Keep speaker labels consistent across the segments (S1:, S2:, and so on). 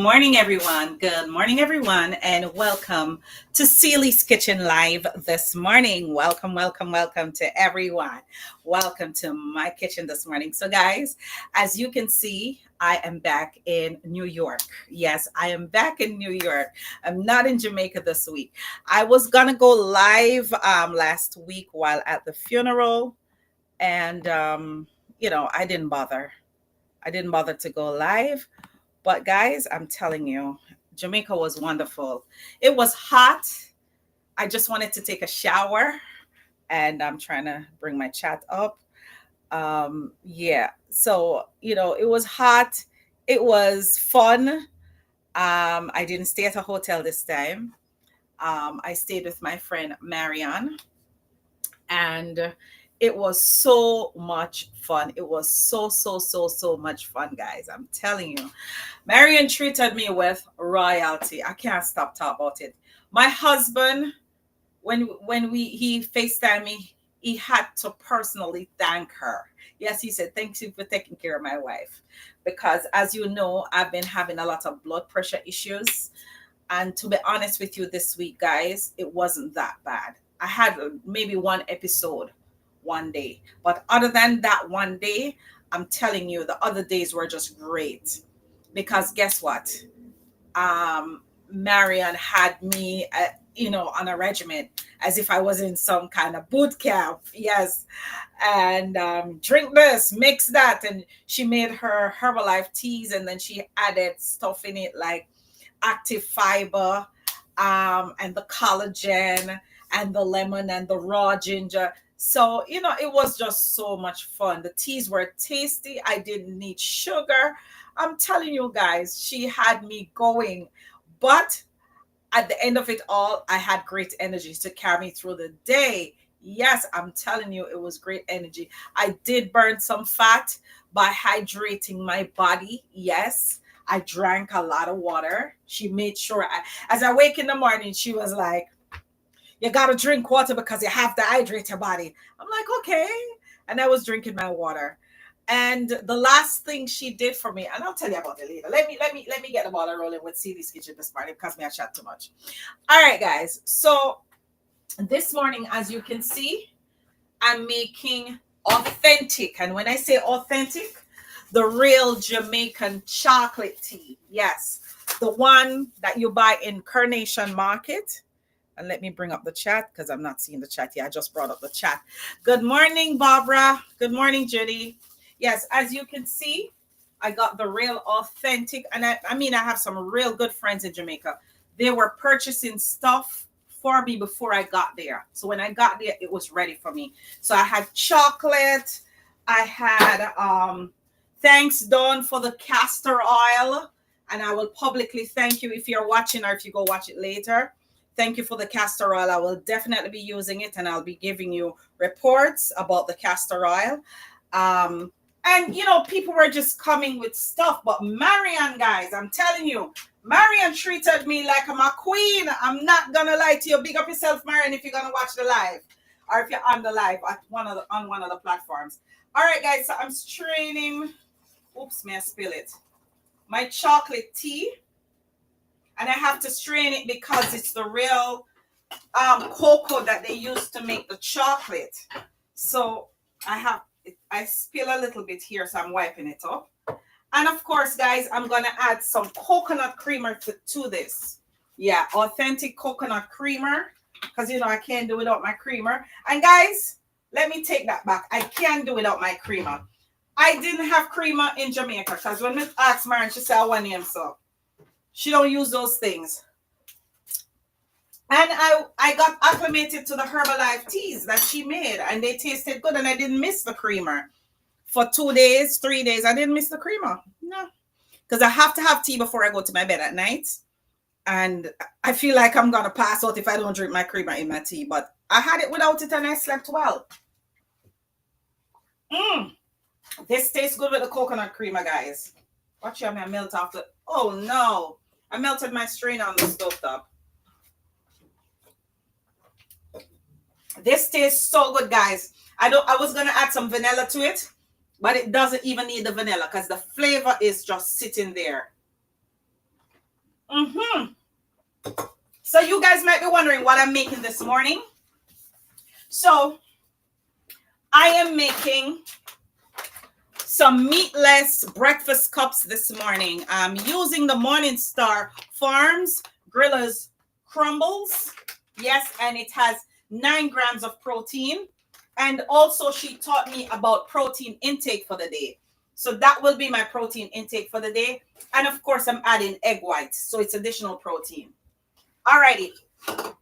S1: morning, everyone. Good morning, everyone, and welcome to Celie's Kitchen Live this morning. Welcome to everyone. Welcome to my kitchen this morning. So, guys, as you can see, I am back in New York. Yes, I am back in New York. I'm not in Jamaica this week. I was gonna go live last week while at the funeral, and I didn't bother. I didn't bother to go live. But guys, I'm telling you, Jamaica was wonderful. It was hot. I just wanted to take a shower, and I'm trying to bring my chat up. Yeah. So, it was hot. It was fun. I didn't stay at a hotel this time. I stayed with my friend Marianne, and it was so much fun. It was so much fun, guys. I'm telling you. Marion treated me with royalty. I can't stop talking about it. My husband, when he FaceTimed me, he had to personally thank her. Yes, he said, "Thank you for taking care of my wife." Because as you know, I've been having a lot of blood pressure issues. And to be honest with you, this week, guys, it wasn't that bad. I had maybe one episode one day. But other than that one day, I'm telling you, the other days were just great. Because guess what? Marion had me, on a regiment as if I was in some kind of boot camp. Yes. And drink this, mix that. And she made her Herbalife teas, and then she added stuff in it like active fiber, and the collagen and the lemon and the raw ginger. So, it was just so much fun. The teas were tasty. I didn't need sugar. I'm telling you guys, she had me going. But at the end of it all, I had great energy to carry me through the day. Yes, I'm telling you, it was great energy. I did burn some fat by hydrating my body. Yes, I drank a lot of water. She made sure, as I wake in the morning, she was like, "You got to drink water because you have to hydrate your body." I'm like, "Okay." And I was drinking my water. And the last thing she did for me, and I'll tell you about it later. Let me get the ball rolling with CD's kitchen this morning because me I chat too much. All right, guys. So this morning, as you can see, I'm making authentic. And when I say authentic, the real Jamaican chocolate tea. Yes, the one that you buy in Carnation Market. And let me bring up the chat because I'm not seeing the chat yet. I just brought up the chat. Good morning, Barbara. Good morning, Judy. Yes, as you can see, I got the real authentic. And I have some real good friends in Jamaica. They were purchasing stuff for me before I got there. So when I got there, it was ready for me. So I had chocolate. I had thanks, Dawn, for the castor oil. And I will publicly thank you if you're watching or if you go watch it later. Thank you for the castor oil. I will definitely be using it, and I'll be giving you reports about the castor oil. And people were just coming with stuff, but Marianne, guys, I'm telling you, Marianne treated me like I'm a queen. I'm not gonna lie to you. Big up yourself, Marianne, if you're gonna watch the live, or if you're on the live at on one of the platforms. All right, guys. So I'm straining. Oops, may I spill it? My chocolate tea. And I have to strain it because it's the real cocoa that they use to make the chocolate. So I spill a little bit here, so I'm wiping it up. And of course, guys, I'm going to add some coconut creamer to this. Yeah, authentic coconut creamer. Because, I can't do without my creamer. And guys, let me take that back. I can't do without my creamer. I didn't have creamer in Jamaica. Because when I asked Marianne, she said, "I want him so." She don't use those things. And I got acclimated to the Herbalife teas that she made, and they tasted good, and I didn't miss the creamer. For 2 days, 3 days, I didn't miss the creamer. No. Because I have to have tea before I go to my bed at night. And I feel like I'm going to pass out if I don't drink my creamer in my tea. But I had it without it, and I slept well. This tastes good with the coconut creamer, guys. Watch out, I melt off the... Oh, no. I melted my strain on the stove top. This tastes so good, guys. I was gonna add some vanilla to it, but it doesn't even need the vanilla because the flavor is just sitting there. Mm-hmm. So you guys might be wondering what I'm making this morning. So I am making some meatless breakfast cups this morning. I'm using the Morningstar Farms Grillers Crumbles. Yes, and it has 9 grams of protein. And also she taught me about protein intake for the day. So that will be my protein intake for the day. And of course, I'm adding egg whites. So it's additional protein. Alrighty.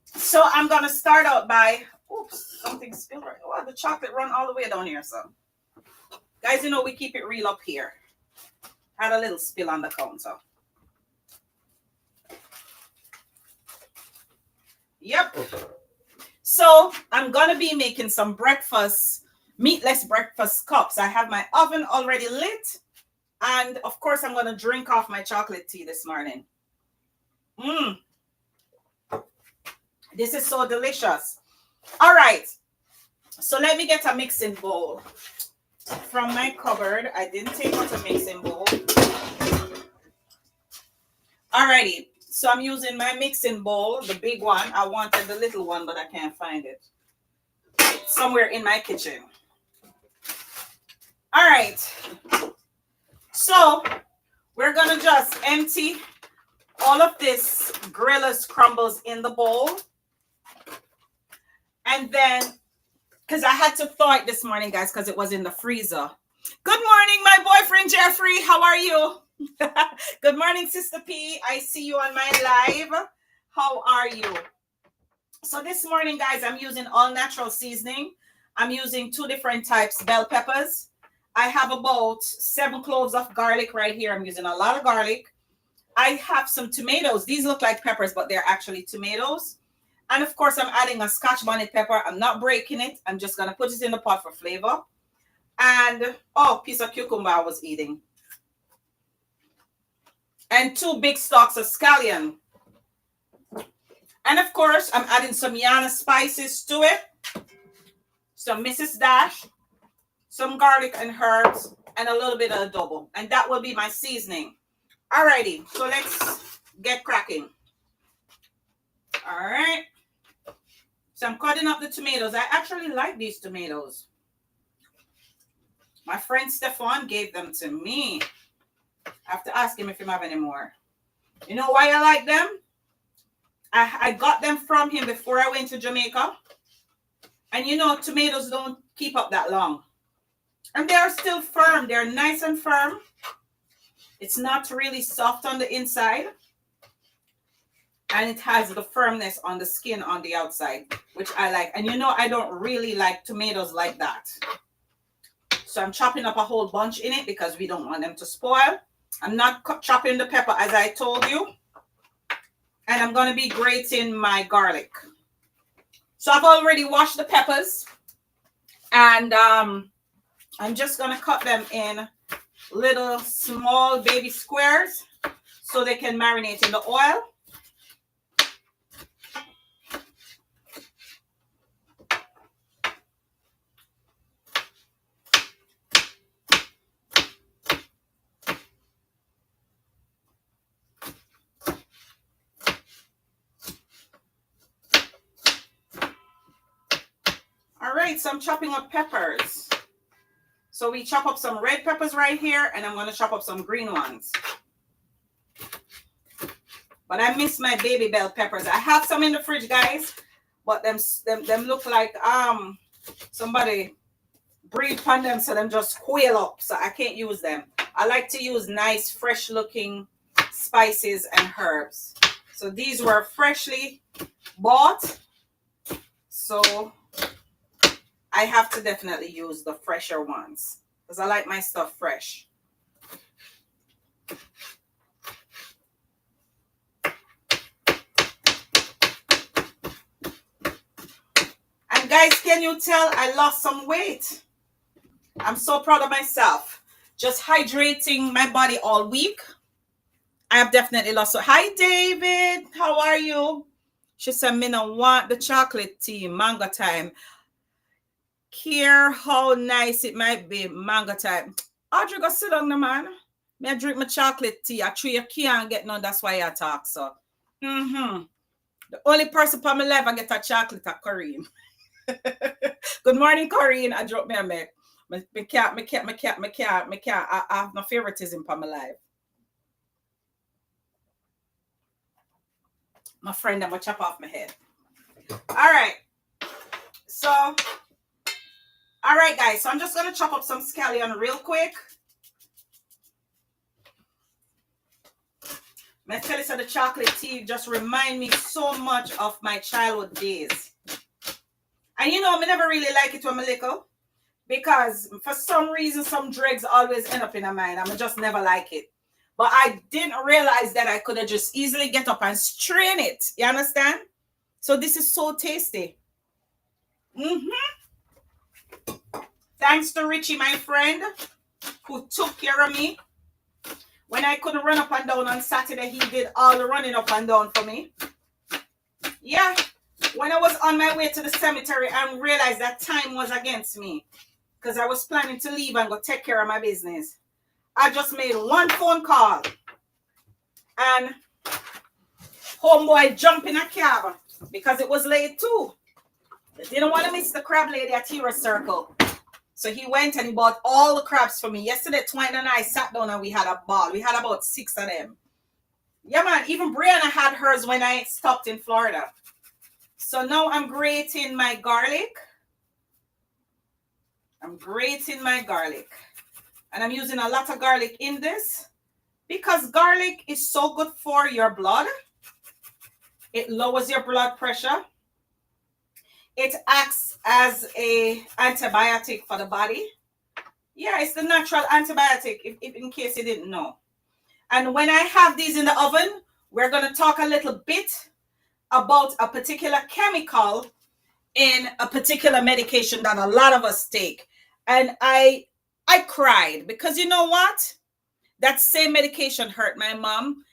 S1: So I'm going to start out by, oops, something spilled right. Oh, the chocolate run all the way down here. So guys, you know, we keep it real up here. Had a little spill on the counter. Yep. So I'm going to be making some breakfast, meatless breakfast cups. I have my oven already lit. And of course, I'm going to drink off my chocolate tea this morning. This is so delicious. All right. So let me get a mixing bowl from my cupboard. I didn't take out a mixing bowl. Alrighty, so I'm using my mixing bowl, the big one. I wanted the little one, but I can't find it. It's somewhere in my kitchen. All right, so we're gonna just empty all of this Grillers crumbles in the bowl. And then, because I had to thaw it this morning, guys, because it was in the freezer. Good morning, my boyfriend, Jeffrey. How are you? Good morning, Sister P. I see you on my live. How are you? So this morning, guys, I'm using all natural seasoning. I'm using 2 different types, bell peppers. I have about 7 cloves of garlic right here. I'm using a lot of garlic. I have some tomatoes. These look like peppers, but they're actually tomatoes. And of course, I'm adding a Scotch bonnet pepper. I'm not breaking it. I'm just going to put it in the pot for flavor. And, oh, piece of cucumber I was eating. And 2 big stalks of scallion. And of course, I'm adding some Yana spices to it. Some Mrs. Dash, some garlic and herbs, and a little bit of adobo. And that will be my seasoning. Alrighty, so let's get cracking. All right. So I'm cutting up the tomatoes. I actually like these tomatoes. My friend Stefan gave them to me. I have to ask him if he have any more. You know why I like them? I got them from him before I went to Jamaica. And you know, tomatoes don't keep up that long. And they are still firm. They're nice and firm. It's not really soft on the inside. And it has the firmness on the skin on the outside, which I like. And you know, I don't really like tomatoes like that. So I'm chopping up a whole bunch in it because we don't want them to spoil. I'm not chopping the pepper as I told you. And I'm going to be grating my garlic. So I've already washed the peppers. And I'm just going to cut them in little small baby squares so they can marinate in the oil. All right, so I'm chopping up peppers. So we chop up some red peppers right here, and I'm going to chop up some green ones. But I miss my baby bell peppers. I have some in the fridge, guys, but them look like somebody breathed on them, so them just squeal up. So I can't use them. I like to use nice, fresh-looking spices and herbs. So these were freshly bought. So I have to definitely use the fresher ones because I like my stuff fresh. And guys, can you tell I lost some weight? I'm so proud of myself. Just hydrating my body all week. I have definitely lost. So, hi, David. How are you? She said, "Me no want the chocolate tea, mango time. Care how nice it might be, mango time." Audrey, go sit down, man. Me I drink my chocolate tea. I you can't get none. That's why I talk so. Mm-hmm. The only person for my life I get a chocolate at Corinne. Good morning, Corinne. I dropped me a mic. Me can't. I have no favoritism for my life. My friend, I'm gonna chop off my head. All right. So, all right, guys. So I'm just gonna chop up some scallion real quick. My tell you, the chocolate tea just remind me so much of my childhood days. And you know, I never really like it when I'm little because for some reason, some dregs always end up in my mind. I just never like it. But I didn't realize that I could have just easily get up and strain it. You understand? So this is so tasty. Thanks to Richie, my friend, who took care of me. When I couldn't run up and down on Saturday, he did all the running up and down for me. Yeah. When I was on my way to the cemetery, I realized that time was against me because I was planning to leave and go take care of my business. I just made one phone call and homeboy jumped in a cab because it was late too. They didn't want to miss the crab lady at Hero Circle. So he went and he bought all the crabs for me. Yesterday, Twine and I sat down and we had a ball. We had about 6 of them. Yeah, man. Even Brianna had hers when I stopped in Florida. So now I'm grating my garlic. I'm grating my garlic. And I'm using a lot of garlic in this because garlic is so good for your blood. It lowers your blood pressure. It acts as a antibiotic for the body. Yeah, it's the natural antibiotic, if in case you didn't know. And when I have these in the oven, we're going to talk a little bit about a particular chemical in a particular medication that a lot of us take. And I cried because you know what? That same medication hurt my mom.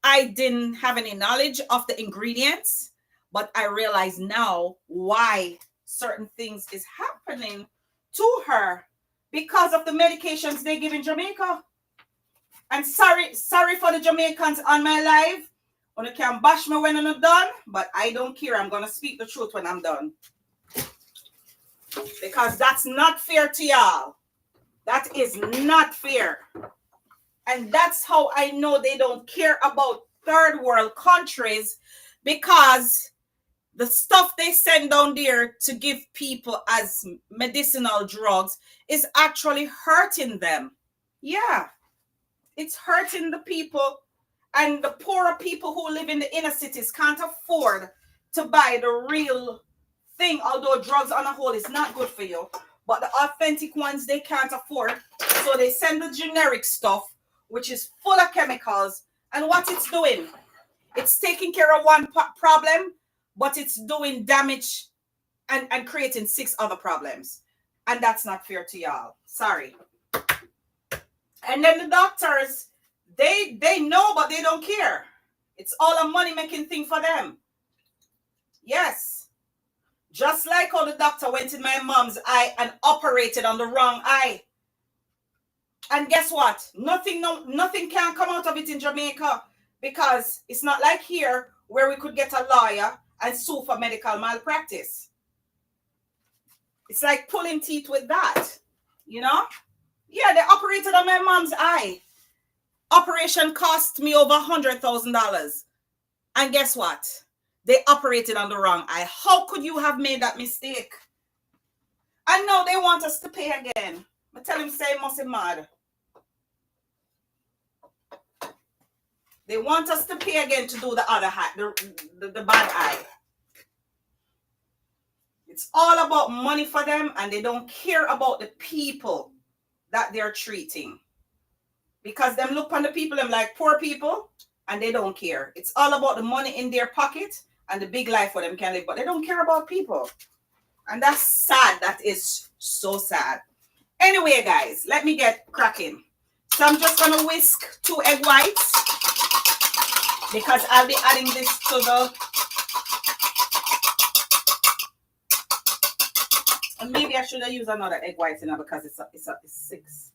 S1: I didn't have any knowledge of the ingredients, but I realize now why certain things is happening to her because of the medications they give in Jamaica. And sorry for the Jamaicans on my live. You can bash me when I'm done, but I don't care. I'm going to speak the truth when I'm done. Because that's not fair to y'all. That is not fair. And that's how I know they don't care about third world countries, because the stuff they send down there to give people as medicinal drugs is actually hurting them. Yeah, it's hurting the people, and the poorer people who live in the inner cities can't afford to buy the real thing, although drugs on a whole is not good for you. But the authentic ones they can't afford, so they send the generic stuff, which is full of chemicals. And what it's doing, it's taking care of one problem, but it's doing damage and creating 6 other problems. And that's not fair to y'all. Sorry. And then the doctors, they know, but they don't care. It's all a money-making thing for them. Yes. Just like how the doctor went in my mom's eye and operated on the wrong eye. And guess what? Nothing can come out of it in Jamaica, because it's not like here where we could get a lawyer and sue for medical malpractice. It's like pulling teeth with that, you know? Yeah, they operated on my mom's eye. Operation cost me over $100,000. And guess what? They operated on the wrong eye. How could you have made that mistake? And now they want us to pay again. I tell him, say, must be mad. They want us to pay again to do the other eye, the bad eye. It's all about money for them, and they don't care about the people that they're treating. Because them look on the people, them like poor people, and they don't care. It's all about the money in their pocket and the big life for them can live, but they don't care about people. And that's sad. That is so sad. Anyway, guys, let me get cracking. So I'm just going to whisk 2 egg whites, because I'll be adding this to the... And maybe I should have used another egg white, you know, because it's 6.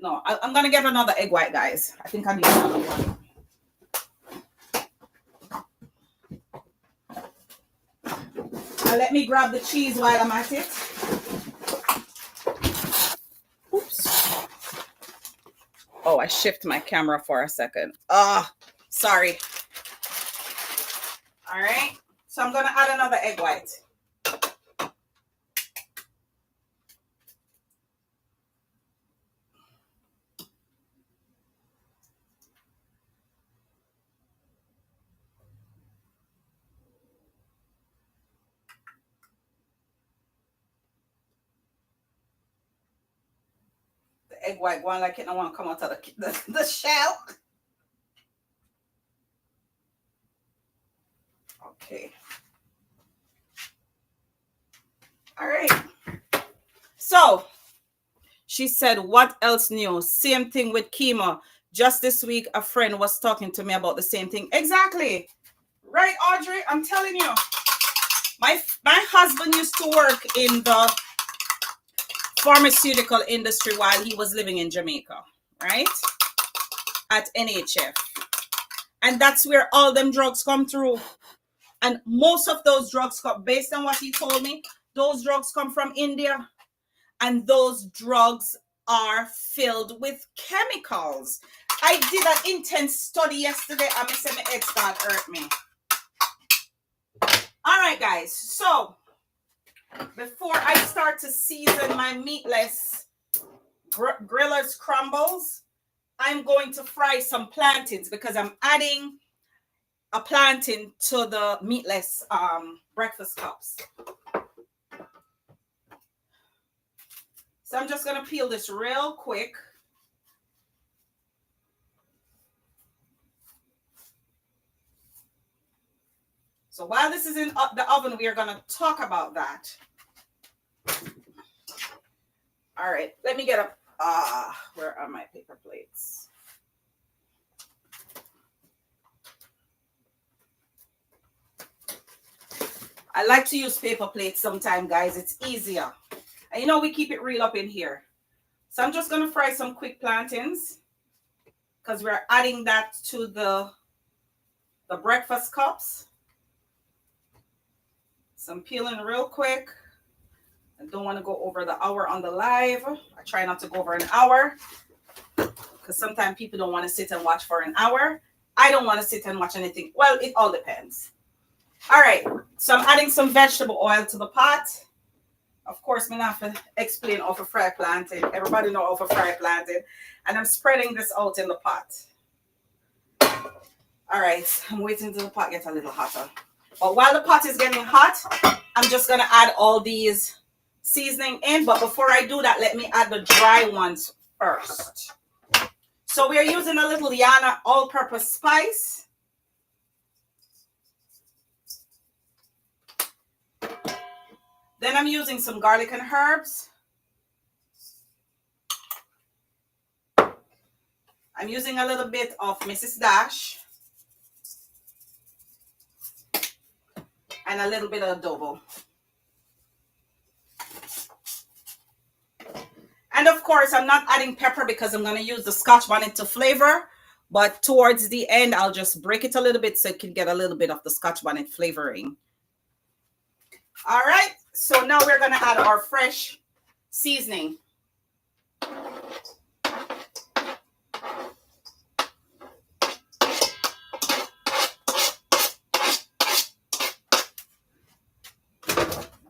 S1: No, I'm gonna get another egg white, guys. I think I need another one. Now let me grab the cheese while I'm at it. Oops. Oh, I shift my camera for a second. Sorry. All right. So I'm gonna add another egg white. The egg white one like it don't want to come out of the shell. Okay. All right. So she said, what else new? Same thing with chemo. Just this week, a friend was talking to me about the same thing. Exactly. Right, Audrey? I'm telling you. My husband used to work in the pharmaceutical industry while he was living in Jamaica, right? At NHF. And that's where all them drugs come through. And most of those drugs come, based on what he told me, those drugs come from India. And those drugs are filled with chemicals. I did an intense study yesterday. I'm going to say my head start hurt me. All right, guys. So before I start to season my meatless grillers crumbles, I'm going to fry some plantains because I'm adding a plantain to the meatless breakfast cups. So I'm just going to peel this real quick. So while this is in the oven, we are going to talk about that. All right, let me get a, where are my paper plates? I like to use paper plates sometimes, guys. It's easier. And you know, we keep it real up in here. So I'm just going to fry some quick plantains because we're adding that to the breakfast cups. So I'm peeling real quick. I don't want to go over the hour on the live. I try not to go over an hour because sometimes people don't want to sit and watch for an hour. I don't want to sit and watch anything. Well, it all depends. All right. So I'm adding some vegetable oil to the pot. Of course, I'm not have to explain how to fry plantain. Everybody know how to fry plantain. And I'm spreading this out in the pot. All right. I'm waiting until the pot gets a little hotter. But while the pot is getting hot, I'm just going to add all these seasoning in. But before I do that, let me add the dry ones first. So we're using a little Yana all-purpose spice. Then I'm using some garlic and herbs. I'm using a little bit of Mrs. Dash. And a little bit of adobo. And of course, I'm not adding pepper because I'm going to use the Scotch bonnet to flavor. But towards the end, I'll just break it a little bit so it can get a little bit of the Scotch bonnet flavoring. All right. So now we're going to add our fresh seasoning.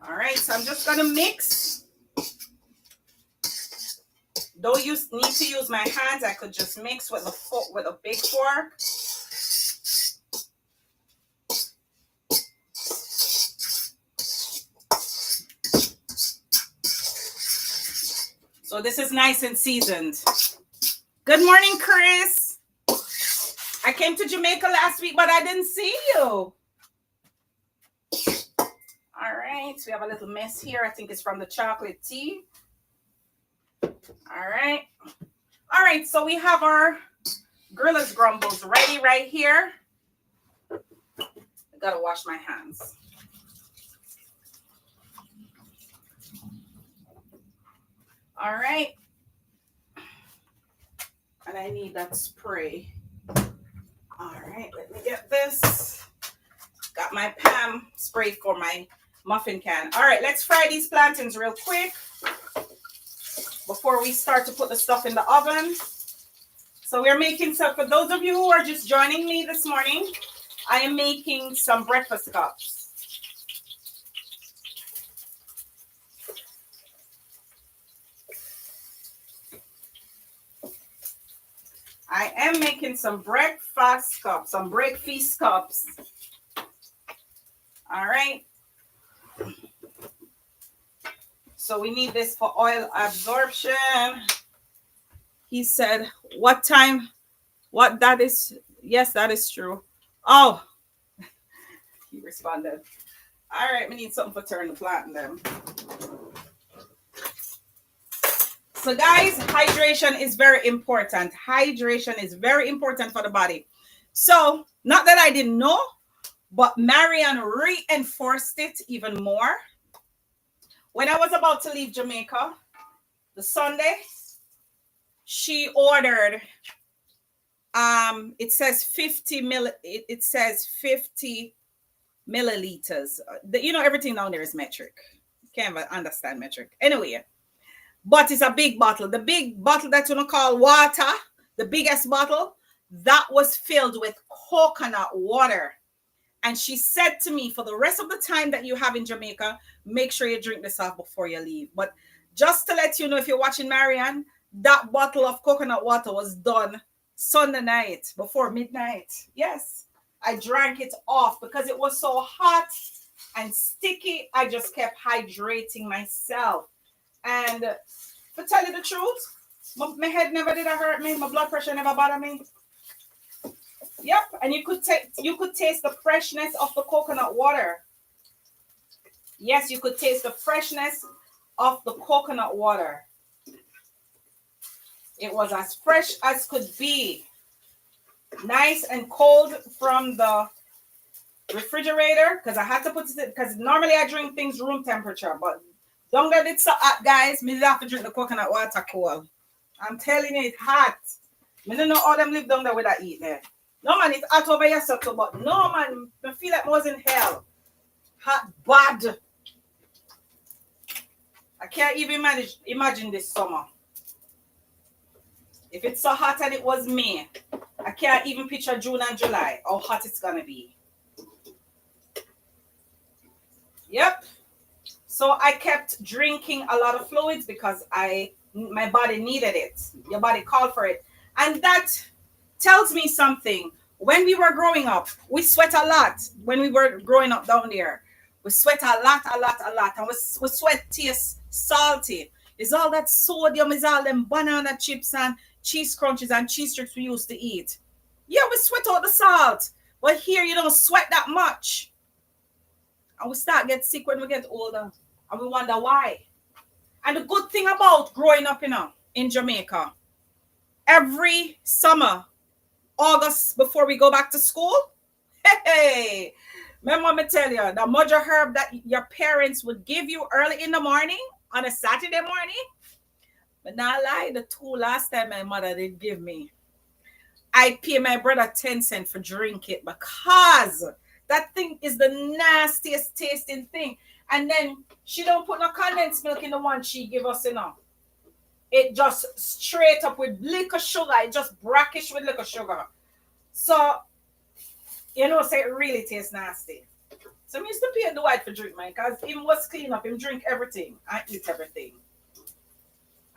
S1: All right. So I'm just going to mix. Don't need to use my hands. I could just mix with a big fork. So this is nice and seasoned. Good morning, Chris. I came to Jamaica last week, but I didn't see you. All right, we have a little mess here. I think it's from the chocolate tea. All right. All right, so we have our grillers grumbles ready right here. I gotta wash my hands. All right. And I need that spray. All right, let me get this. Got my Pam spray for my muffin can. All right, let's fry these plantains real quick before we start to put the stuff in the oven. So we're making some, for those of you who are just joining me this morning, I am making some breakfast cups. I am making some breakfast cups, some breakfast cups. All right. So we need this for oil absorption. He said, what time? What that is? Yes, that is true. Oh, he responded. All right, we need something for turn the plant in them. So guys, hydration is very important. Hydration is very important for the body. So not that I didn't know, but Marianne reinforced it even more. When I was about to leave Jamaica, the Sunday, she ordered, it says 50 milliliters. Everything down there is metric. Can't even understand metric. Anyway, but it's a big bottle. The big bottle that you call water, the biggest bottle, that was filled with coconut water. And she said to me, for the rest of the time that you have in Jamaica, make sure you drink this off before you leave. But just to let you know, if you're watching Marianne, that bottle of coconut water was done Sunday night before midnight. Yes, I drank it off because it was so hot and sticky. I just kept hydrating myself. And to tell you the truth, my head never did hurt me. My blood pressure never bothered me. Yep, and you could taste the freshness of the coconut water. Yes, you could taste the freshness of the coconut water. It was as fresh as could be. Nice and cold from the refrigerator, because I had to put it, because normally I drink things room temperature, but don't let it so hot, guys. Me have to drink the coconut water cold. I'm telling you, it's hot. I don't know how them live down there with that eat there. No, man, it's hot over here, so but no, man, I feel like I was in hell. Hot, bad. I can't even imagine this summer. If it's so hot and it was May, I can't even picture June and July, how hot it's going to be. Yep. So I kept drinking a lot of fluids because my body needed it. Your body called for it. And that tells me something. When we were growing up, we sweat a lot. When we were growing up down there, we sweat a lot. And we sweat tastes salty. It's all that sodium, it's all them banana chips and cheese crunches and cheese strips we used to eat. Yeah, we sweat out the salt. But here you don't sweat that much. And we start get sick when we get older. And we wonder why. And the good thing about growing up, in Jamaica, every summer, August, before we go back to school, hey, remember me tell you, the mojo herb that your parents would give you early in the morning on a Saturday morning, but not lie, the two last time my mother did give me, I pay my brother 10 cents for drink it because that thing is the nastiest tasting thing. And then she don't put no condensed milk in the one she give us, It just straight up with liquor sugar. It just brackish with liquor sugar. So, say it really tastes nasty. So I used to pay the white for drink, man, because him was clean up. Him drink everything. I eat everything.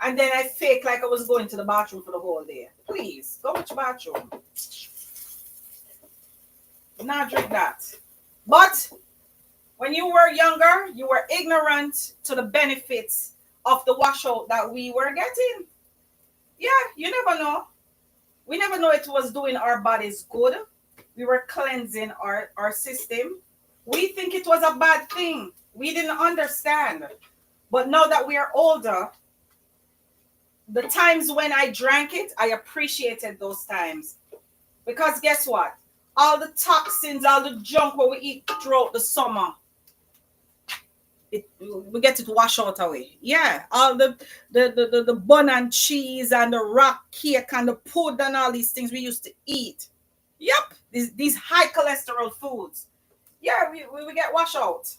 S1: And then I fake like I was going to the bathroom for the whole day. Please, go to the bathroom. Not drink that. But when you were younger, you were ignorant to the benefits of the washout that we were getting. Yeah, you never know. We never know it was doing our bodies good. We were cleansing our system. We think it was a bad thing. We didn't understand. But now that we are older, the times when I drank it, I appreciated those times. Because guess what? All the toxins, all the junk what we eat throughout the summer, we get it washed out away. Yeah, all the bun and cheese and the rock cake and the pudding and all these things we used to eat. Yep, these high cholesterol foods. Yeah, we get washed out.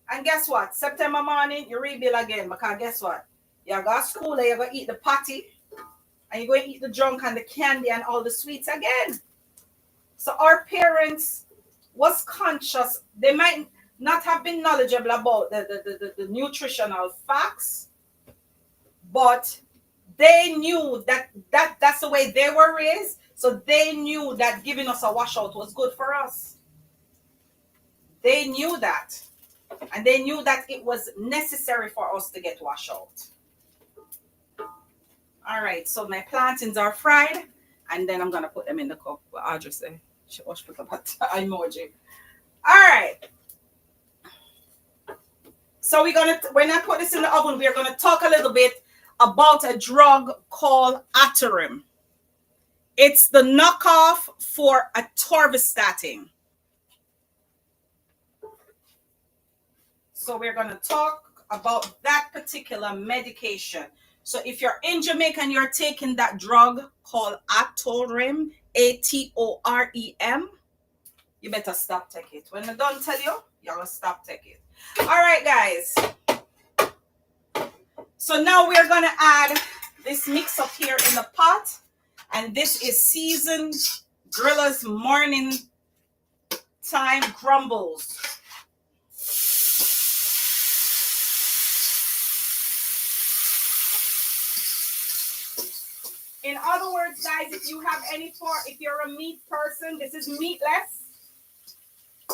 S1: And guess what? September morning, you rebuild again. Because guess what? You go to school and you're going to eat the patty. And you're going to eat the junk and the candy and all the sweets again. So our parents was conscious. They might not have been knowledgeable about the nutritional facts, but they knew that's the way they were raised. So they knew that giving us a washout was good for us. They knew that. And they knew that it was necessary for us to get washed out. All right, so my plantains are fried, and then I'm gonna put them in the cup. What Audrey say? She was put up that emoji. All right. So we're gonna, when I put this in the oven, we're gonna talk a little bit about a drug called Atarim. It's the knockoff for atorvastatin. So we're gonna talk about that particular medication. So if you're in Jamaica and you're taking that drug called Atorem, Atorem, you better stop taking it. When I don't tell you, you're gonna stop taking it. All right, guys. So now we're gonna add this mix up here in the pot, and this is seasoned Grilla's morning time crumbles. In other words, guys, if you have any pork, if you're a meat person, this is meatless.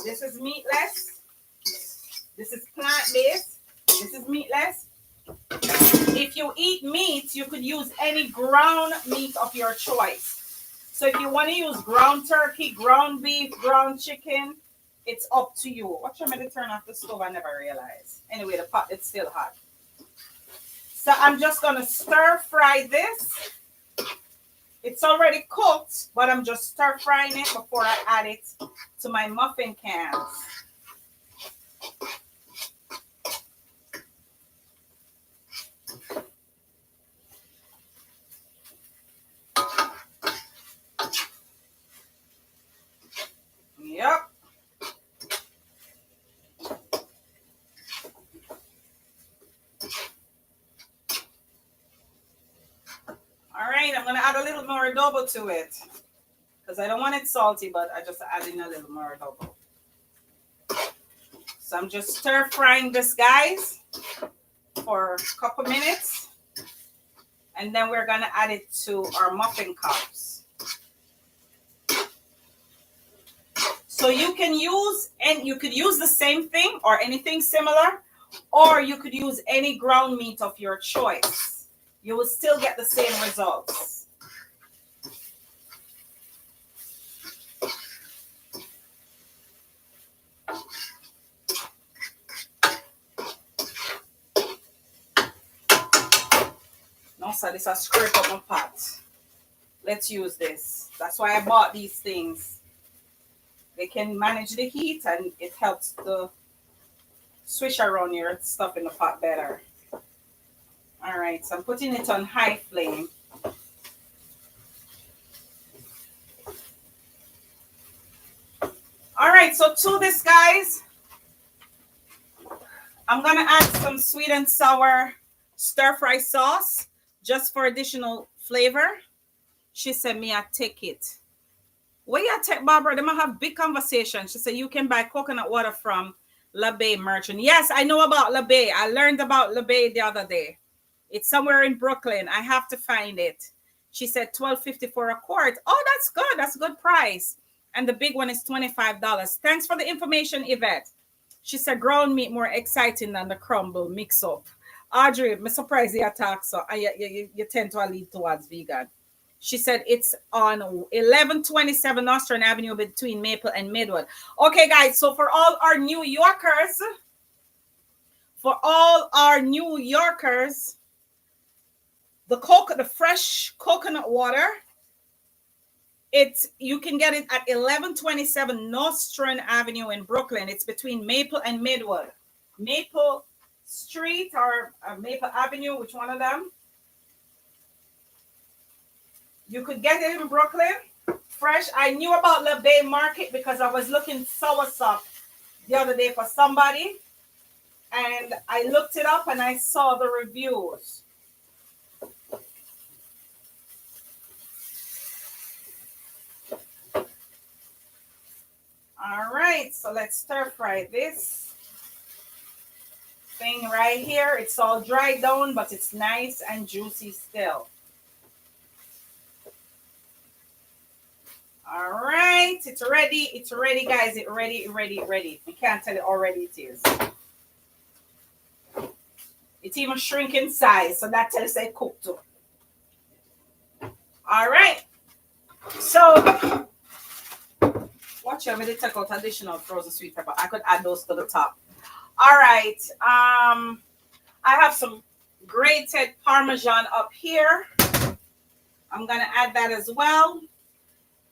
S1: This is meatless. This is plant-based. This is meatless. If you eat meat, you could use any ground meat of your choice. So if you want to use ground turkey, ground beef, ground chicken, it's up to you. Watch me to turn off the stove. I never realized. Anyway, the pot, it's still hot. So I'm just going to stir fry this. It's already cooked, but I'm just stir frying it before I add it to my muffin cans. Yep. All right, I'm going to add a little more adobo to it because I don't want it salty, but I just add in a little more adobo. So I'm just stir frying this, guys, for a couple minutes. And then we're going to add it to our muffin cups. So you can use, and you could use the same thing or anything similar, or you could use any ground meat of your choice. You will still get the same results. No, sir, this is scrape up my pot. Let's use this. That's why I bought these things. They can manage the heat and it helps to swish around your stuff in the pot better. All right, so I'm putting it on high flame. All right, so to this, guys, I'm going to add some sweet and sour stir-fry sauce just for additional flavor. She said, me, I take it. Where you take, Barbara? They might have big conversation. She said, you can buy coconut water from La Bay Merchant. Yes, I know about La Bay. I learned about La Bay the other day. It's somewhere in Brooklyn. I have to find it. She said $12.50 for a quart. Oh, that's good. That's a good price. And the big one is $25. Thanks for the information, Yvette. She said ground meat more exciting than the crumble mix up. Audrey, I'm surprised you attack so you tend to lean towards vegan. She said it's on 1127 Nostrand Avenue between Maple and Midwood. Okay, guys, so for all our New Yorkers, the fresh coconut water, you can get it at 1127 Nostrand Avenue in Brooklyn. It's between Maple and Midwood. Maple Street or Maple Avenue, which one of them? You could get it in Brooklyn, fresh. I knew about La Bay Market because I was looking soursop the other day for somebody, and I looked it up and I saw the reviews. All right, so let's stir fry this thing right here. It's all dried down, but it's nice and juicy still. All right, it's ready. It's ready, guys. It's ready, ready. We can't tell it already it is. It's even shrink in size, so that tells it cooked too. All right. So, watch out, I'm going to take out additional frozen sweet pepper. I could add those to the top. All right. I have some grated Parmesan up here. I'm going to add that as well.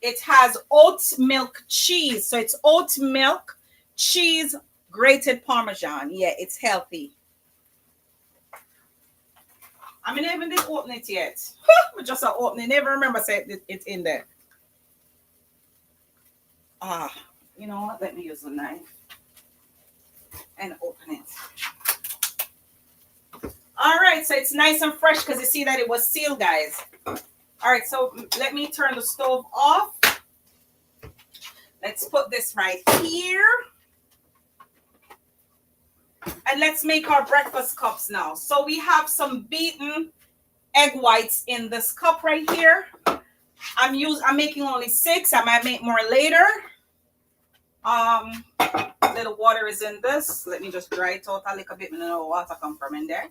S1: It has oat milk cheese. So it's oat milk, cheese, grated Parmesan. Yeah, it's healthy. I mean, I even didn't open it yet. We just open it. Never remember saying it's in there. You know what? Let me use a knife and open it. All right, so it's nice and fresh because you see that it was sealed, guys. All right, so let me turn the stove off. Let's put this right here. And let's make our breakfast cups now. So we have some beaten egg whites in this cup right here. I'm making only 6. I might make more later. A little water is in this. Let me just dry it out a little bit. I don't know water come from in there.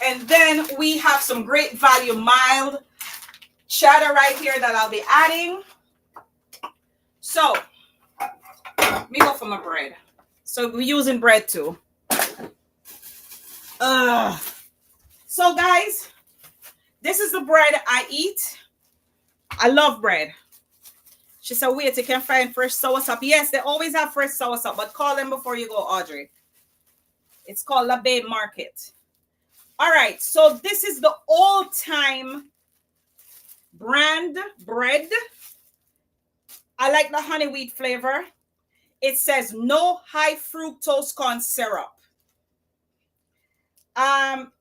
S1: And then we have some Great Value mild cheddar right here that I'll be adding. So, let me go for my bread. So we're using bread too. So guys, this is the bread I eat. I love bread. She said, wait, you can find fresh soursop. Yes, they always have fresh soursop, but call them before you go, Audrey. It's called La Bay Market. All right, so this is the all-time brand bread. I like the honey wheat flavor. It says no high fructose corn syrup.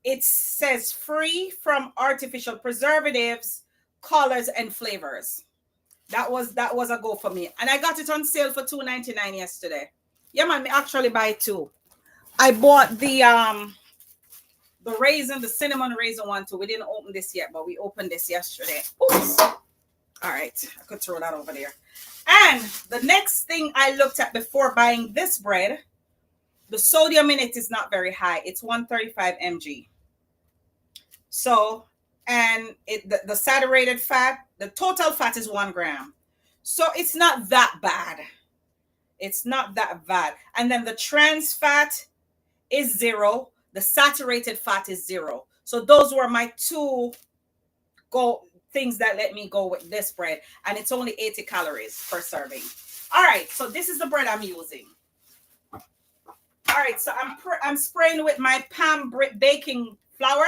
S1: It says free from artificial preservatives, colors, and flavors. That was a go for me. And I got it on sale for $2.99 yesterday. Yeah, man, me actually buy 2. I bought the raisin, the cinnamon raisin one too. We didn't open this yet, but we opened this yesterday. Oops. All right, I could throw that over there. And the next thing I looked at before buying this bread, the sodium in it is not very high. It's 135 mg. So, and the saturated fat, the total fat is 1 gram. So it's not that bad. It's not that bad. And then the trans fat is 0. The saturated fat is 0. So those were my 2 things that let me go with this bread. And it's only 80 calories per serving. All right, so this is the bread I'm using. All right, so I'm spraying with my Pam baking flour.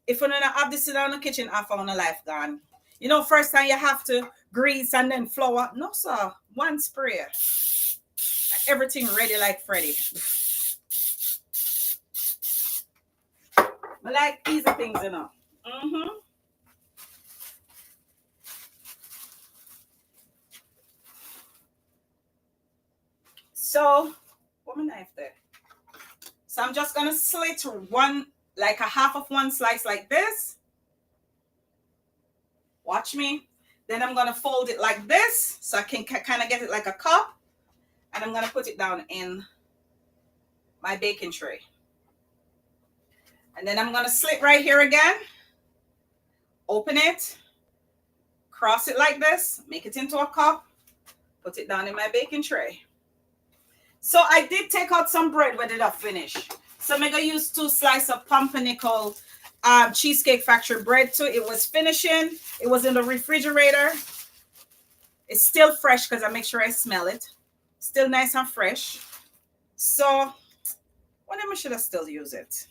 S1: If you're not have this in the kitchen, I found a life gone. You know, first time you have to grease and then flour. No, sir. 1 spray. Everything ready like Freddy. I like easy things, you know. So, what my knife there? So I'm just gonna slit one, like a half of 1 slice like this. Watch me. Then I'm gonna fold it like this so I can kind of get it like a cup. And I'm gonna put it down in my baking tray. And then I'm gonna slit right here again. Open it. Cross it like this. Make it into a cup. Put it down in my baking tray. So I did take out some bread when it up finished. So I'm going to use 2 slices of pumpernickel Cheesecake Factory bread too. It was finishing. It was in the refrigerator. It's still fresh because I make sure I smell it. Still nice and fresh. So, well, then we should have still use it.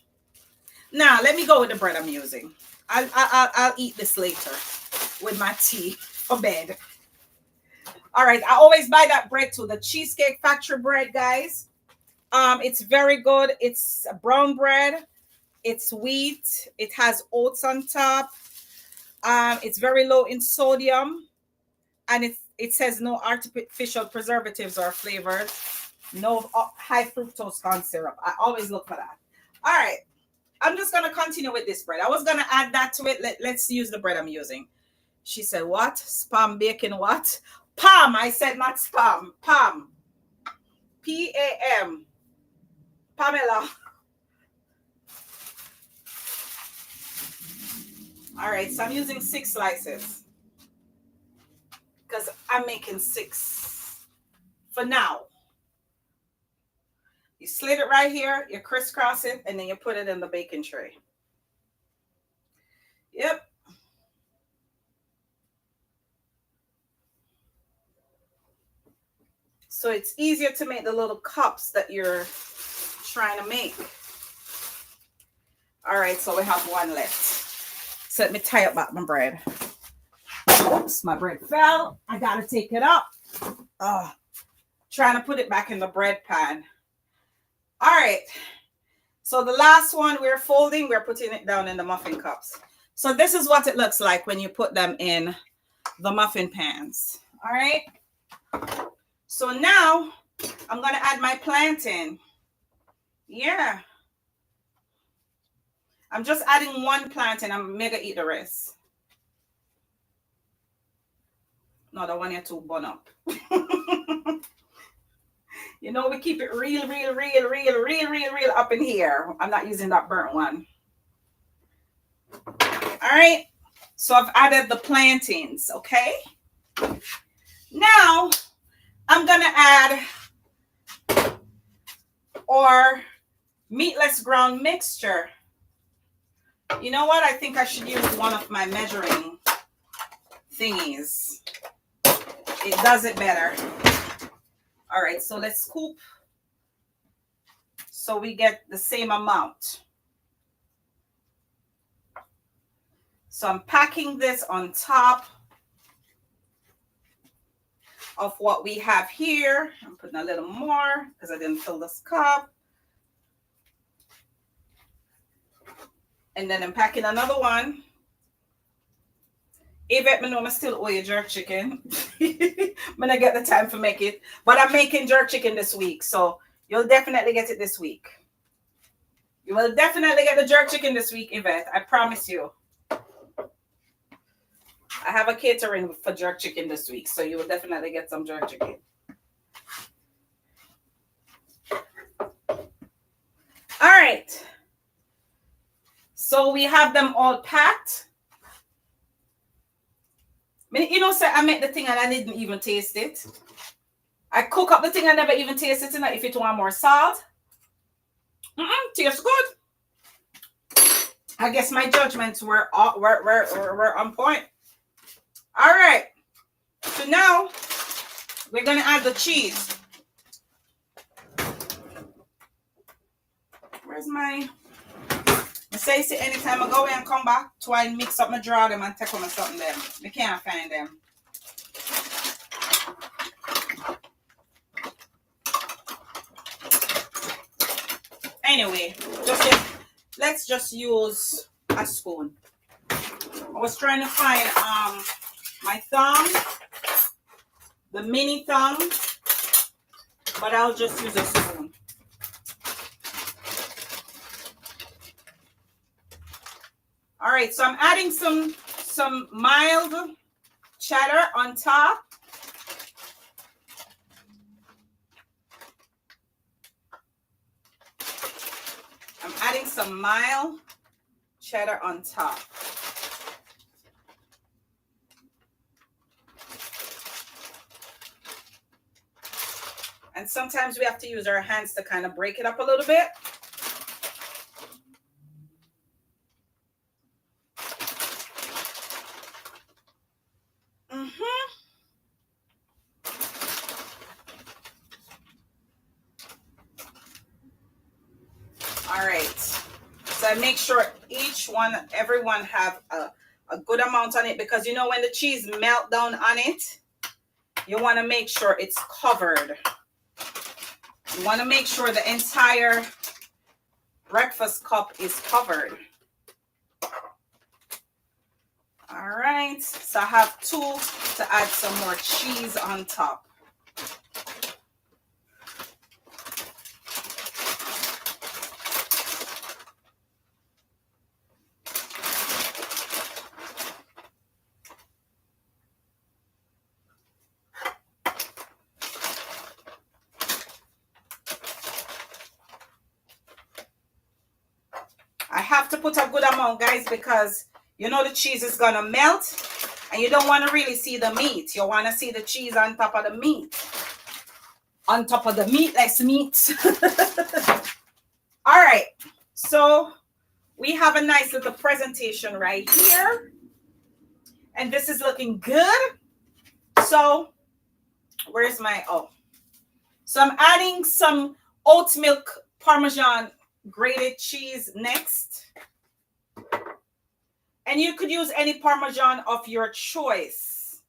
S1: Now, let me go with the bread I'm using. I'll eat this later with my tea for bed. All right, I always buy that bread too, the Cheesecake Factory bread, guys. It's very good. It's brown bread. It's wheat. It has oats on top. It's very low in sodium, and it says no artificial preservatives or flavors, no high fructose corn syrup. I always look for that. All right, I'm just gonna continue with this bread. I was gonna add that to it. Let's use the bread I'm using. She said, "What? Spam bacon? What? Palm?" I said, "Not spam. Palm. Pam. Pamela." All right, so I'm using 6 slices because I'm making 6 for now. You slit it right here, you crisscross it, and then you put it in the baking tray. Yep. So it's easier to make the little cups that you're trying to make. All right, so we have one left. So let me tie up back my bread. Oops, my bread fell. I gotta take it up. Trying to put it back in the bread pan. All right. So the last one we're folding, we're putting it down in the muffin cups. So this is what it looks like when you put them in the muffin pans. All right. So now I'm going to add my plantain. Yeah. I'm just adding one plantain. I'm mega eat the rest. No, the one you're too bun up. You know, we keep it real up in here. I'm not using that burnt one. All right. So I've added the plantains, okay? Now I'm going to add our meatless ground mixture. You know what? I think I should use one of my measuring thingies. It does it better. All right, so let's scoop so we get the same amount. So I'm packing this on top of what we have here. I'm putting a little more because I didn't fill this cup. And then I'm packing another one. Yvette, I know I still owe you jerk chicken. I'm gonna get the time to make it. But I'm making jerk chicken this week. So you'll definitely get it this week. You will definitely get the jerk chicken this week, Yvette. I promise you. I have a catering for jerk chicken this week. So you will definitely get some jerk chicken. All right. So we have them all packed. You know, sir, I make the thing and I didn't even taste it. I cook up the thing and never even taste it. If it want more salt, tastes good. I guess my judgments were on point. All right. So now we're gonna add the cheese. Where's my? I say anytime I go in and come back, try and mix up my draw them and take them and something them. I can't find them. Anyway, let's just use a spoon. I was trying to find my thumb, the mini thumb, but I'll just use a spoon. All right, so I'm adding some mild cheddar on top. I'm adding some mild cheddar on top. And sometimes we have to use our hands to kind of break it up a little bit. All right. So I make sure everyone have a good amount on it, because you know when the cheese melt down on it, you want to make sure it's covered. You want to make sure the entire breakfast cup is covered. All right. So I have 2 to add some more cheese on top. I have to put a good amount, guys, because you know the cheese is going to melt and you don't want to really see the meat. You want to see the cheese on top of the meat. On top of the meatless meat. All right. So we have a nice little presentation right here. And this is looking good. So where's my, so I'm adding some oat milk Parmesan grated cheese next. And you could use any Parmesan of your choice.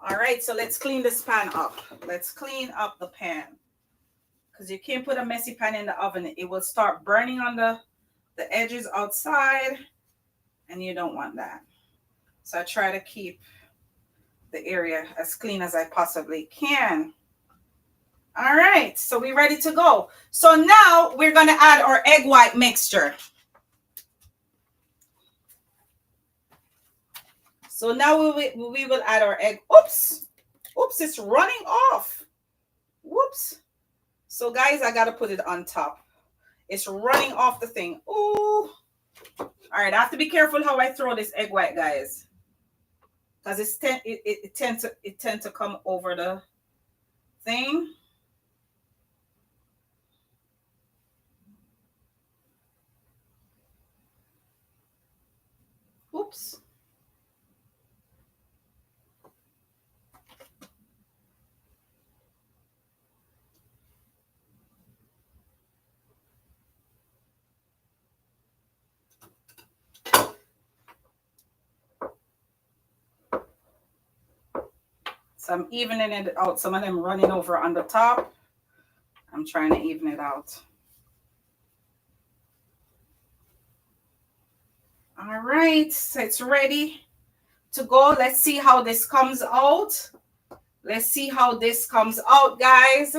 S1: All right, so let's clean this pan up. Let's clean up the pan. Because you can't put a messy pan in the oven. It will start burning on the edges outside. And you don't want that. So I try to keep the area as clean as I possibly can. All right, so we're ready to go. So now we're going to add our egg white mixture. So now we will add our egg. Oops, it's running off. Whoops. So guys, I got to put it on top. It's running off the thing. Ooh. All right, I have to be careful how I throw this egg white, guys. Because it tends to come over the thing. Oops. So I'm evening it out. Some of them running over on the top. I'm trying to even it out. All right, so it's ready to go. Let's see how this comes out. Let's see how this comes out, guys.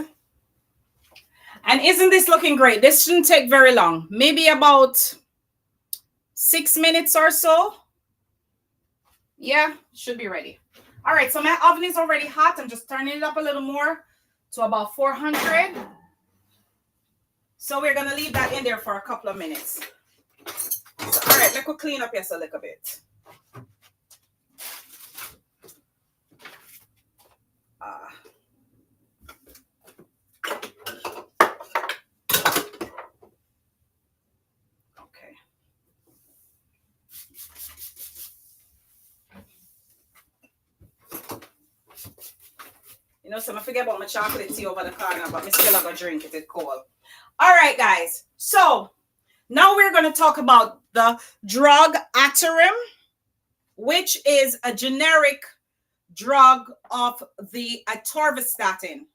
S1: And isn't this looking great? This shouldn't take very long. Maybe about 6 minutes or so. Yeah, should be ready. All right, so my oven is already hot. I'm just turning it up a little more to about 400. So we're going to leave that in there for a couple of minutes. So, all right, let me clean up just a little bit. Okay. You know, so I forget about my chocolate tea over the corner, but I still going to drink it. It's cold. All right, guys. So now we're going to talk about the drug Atarim, which is a generic drug of the atorvastatin.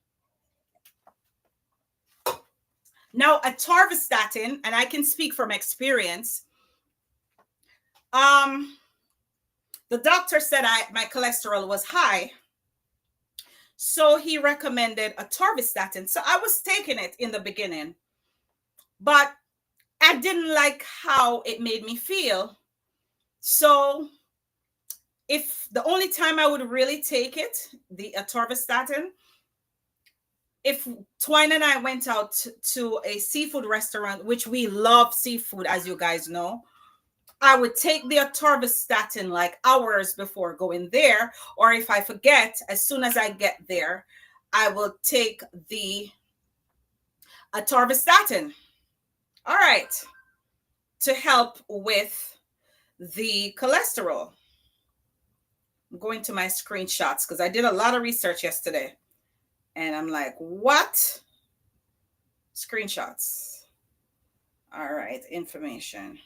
S1: Now, atorvastatin, and I can speak from experience, the doctor said my cholesterol was high, so he recommended atorvastatin. So I was taking it in the beginning, but I didn't like how it made me feel. So if the only time I would really take it, the atorvastatin, if Twine and I went out to a seafood restaurant, which we love seafood, as you guys know, I would take the atorvastatin like hours before going there. Or if I forget, as soon as I get there, I will take the atorvastatin. All right. To help with the cholesterol. I'm going to my screenshots because I did a lot of research yesterday. And I'm like, what? Screenshots. All right, information.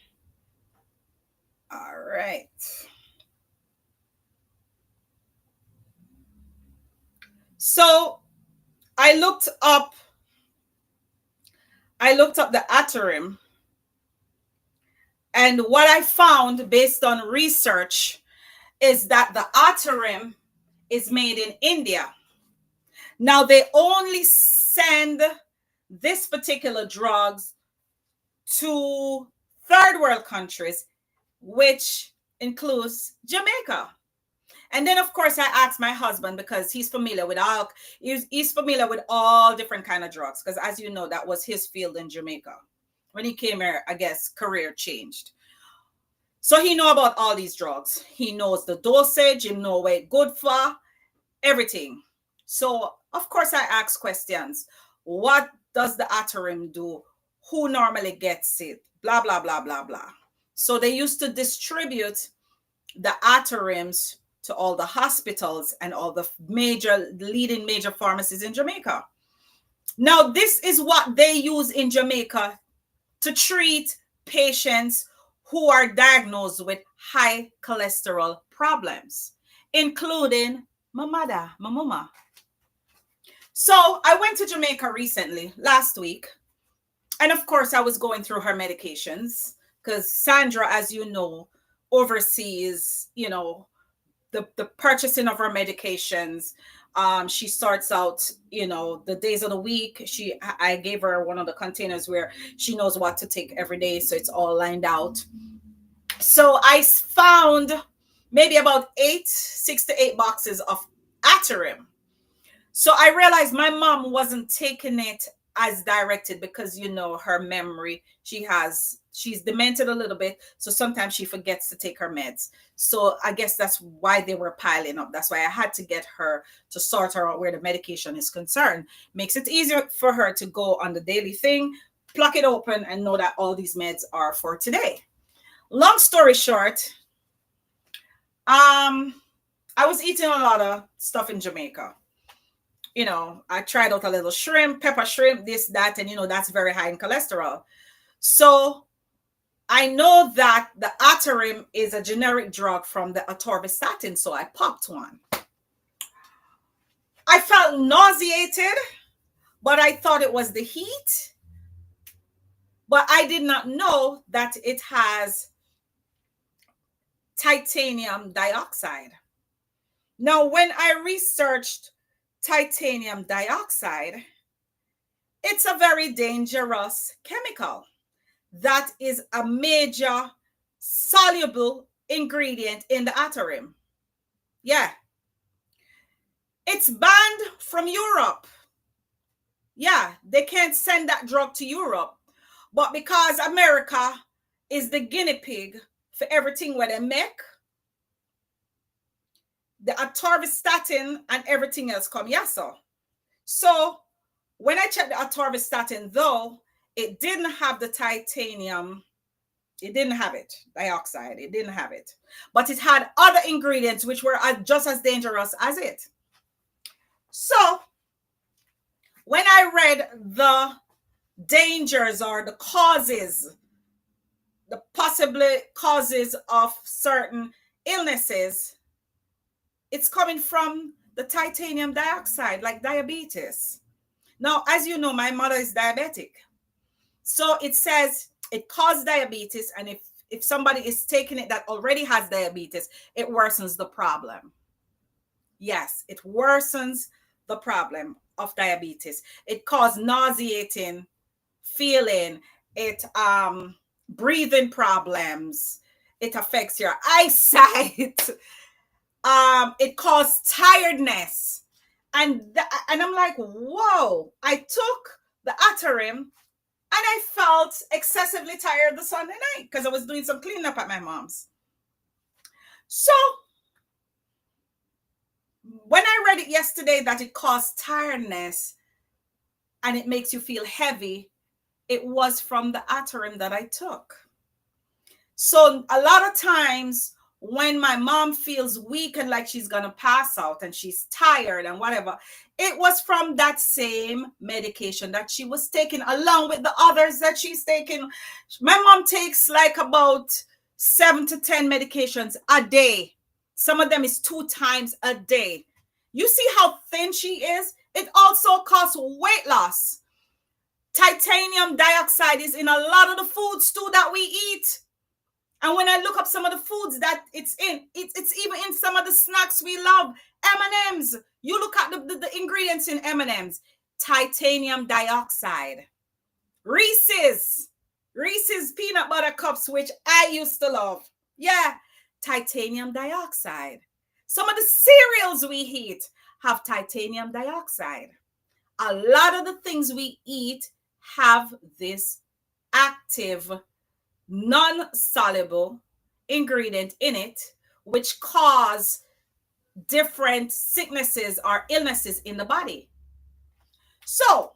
S1: All right. So I looked up the Atarim, and what I found based on research is that the Atarim is made in India. Now they only send this particular drugs to third world countries, which includes Jamaica. And then of course I asked my husband because he's familiar with all different kind of drugs because as you know that was his field in Jamaica. When he came here, I guess career changed. So he know about all these drugs. He knows the dosage, he know what it's good for, everything. So of course I ask questions. What does the Atarim do? Who normally gets it? Blah blah blah blah blah. So they used to distribute the Atarims to all the hospitals and all the leading major pharmacies in Jamaica. Now this is what they use in Jamaica to treat patients who are diagnosed with high cholesterol problems, including my mother, my mama. So I went to Jamaica recently, last week. And of course, I was going through her medications because Sandra, as you know, oversees, the purchasing of her medications. She starts out, the days of the week. I gave her one of the containers where she knows what to take every day. So it's all lined out. So I found maybe about 6 to 8 boxes of Atarim. So I realized my mom wasn't taking it as directed because her memory, she's demented a little bit, so sometimes she forgets to take her meds. So I guess that's why they were piling up. That's why I had to get her to sort her out where the medication is concerned. Makes it easier for her to go on the daily thing, pluck it open and know that all these meds are for today. Long story short, I was eating a lot of stuff in Jamaica. I tried out a little shrimp, pepper shrimp, this, that, and that's very high in cholesterol. So I know that the Atarim is a generic drug from the atorvastatin, so I popped one. I felt nauseated, but I thought it was the heat. But I did not know that it has titanium dioxide. Now, when I researched titanium dioxide, it's a very dangerous chemical that is a major soluble ingredient in the Atarim. Yeah. It's banned from Europe. Yeah, they can't send that drug to Europe. But because America is the guinea pig for everything where they make, the atorvastatin and everything else come yaso. So when I checked the atorvastatin, though, it didn't have the titanium. It didn't have it, dioxide. It didn't have it. But it had other ingredients which were just as dangerous as it. So when I read the dangers or the causes, the possible causes of certain illnesses, it's coming from the titanium dioxide, like diabetes. Now, as you know, my mother is diabetic. So it says it causes diabetes, and if somebody is taking it that already has diabetes, it worsens the problem. Yes, it worsens the problem of diabetes. It causes nauseating feeling, it breathing problems, it affects your eyesight, it causes tiredness. And I'm like, whoa, I took the Atarim and I felt excessively tired the Sunday night because I was doing some cleaning up at my mom's. So when I read it yesterday that it caused tiredness and it makes you feel heavy, it was from the Atarim that I took. So a lot of times when my mom feels weak and like she's gonna pass out and she's tired and whatever, it was from that same medication that she was taking along with the others that she's taking. My mom takes like about 7 to 10 medications a day. Some of them is 2 times a day. You see how thin she is? It also causes weight loss. Titanium dioxide is in a lot of the foods too that we eat. And when I look up some of the foods that it's in, it's even in some of the snacks we love. M&Ms. You look at the ingredients in M&Ms. Titanium dioxide. Reese's peanut butter cups, which I used to love. Yeah, titanium dioxide. Some of the cereals we eat have titanium dioxide. A lot of the things we eat have this active non-soluble ingredient in it, which cause different sicknesses or illnesses in the body. So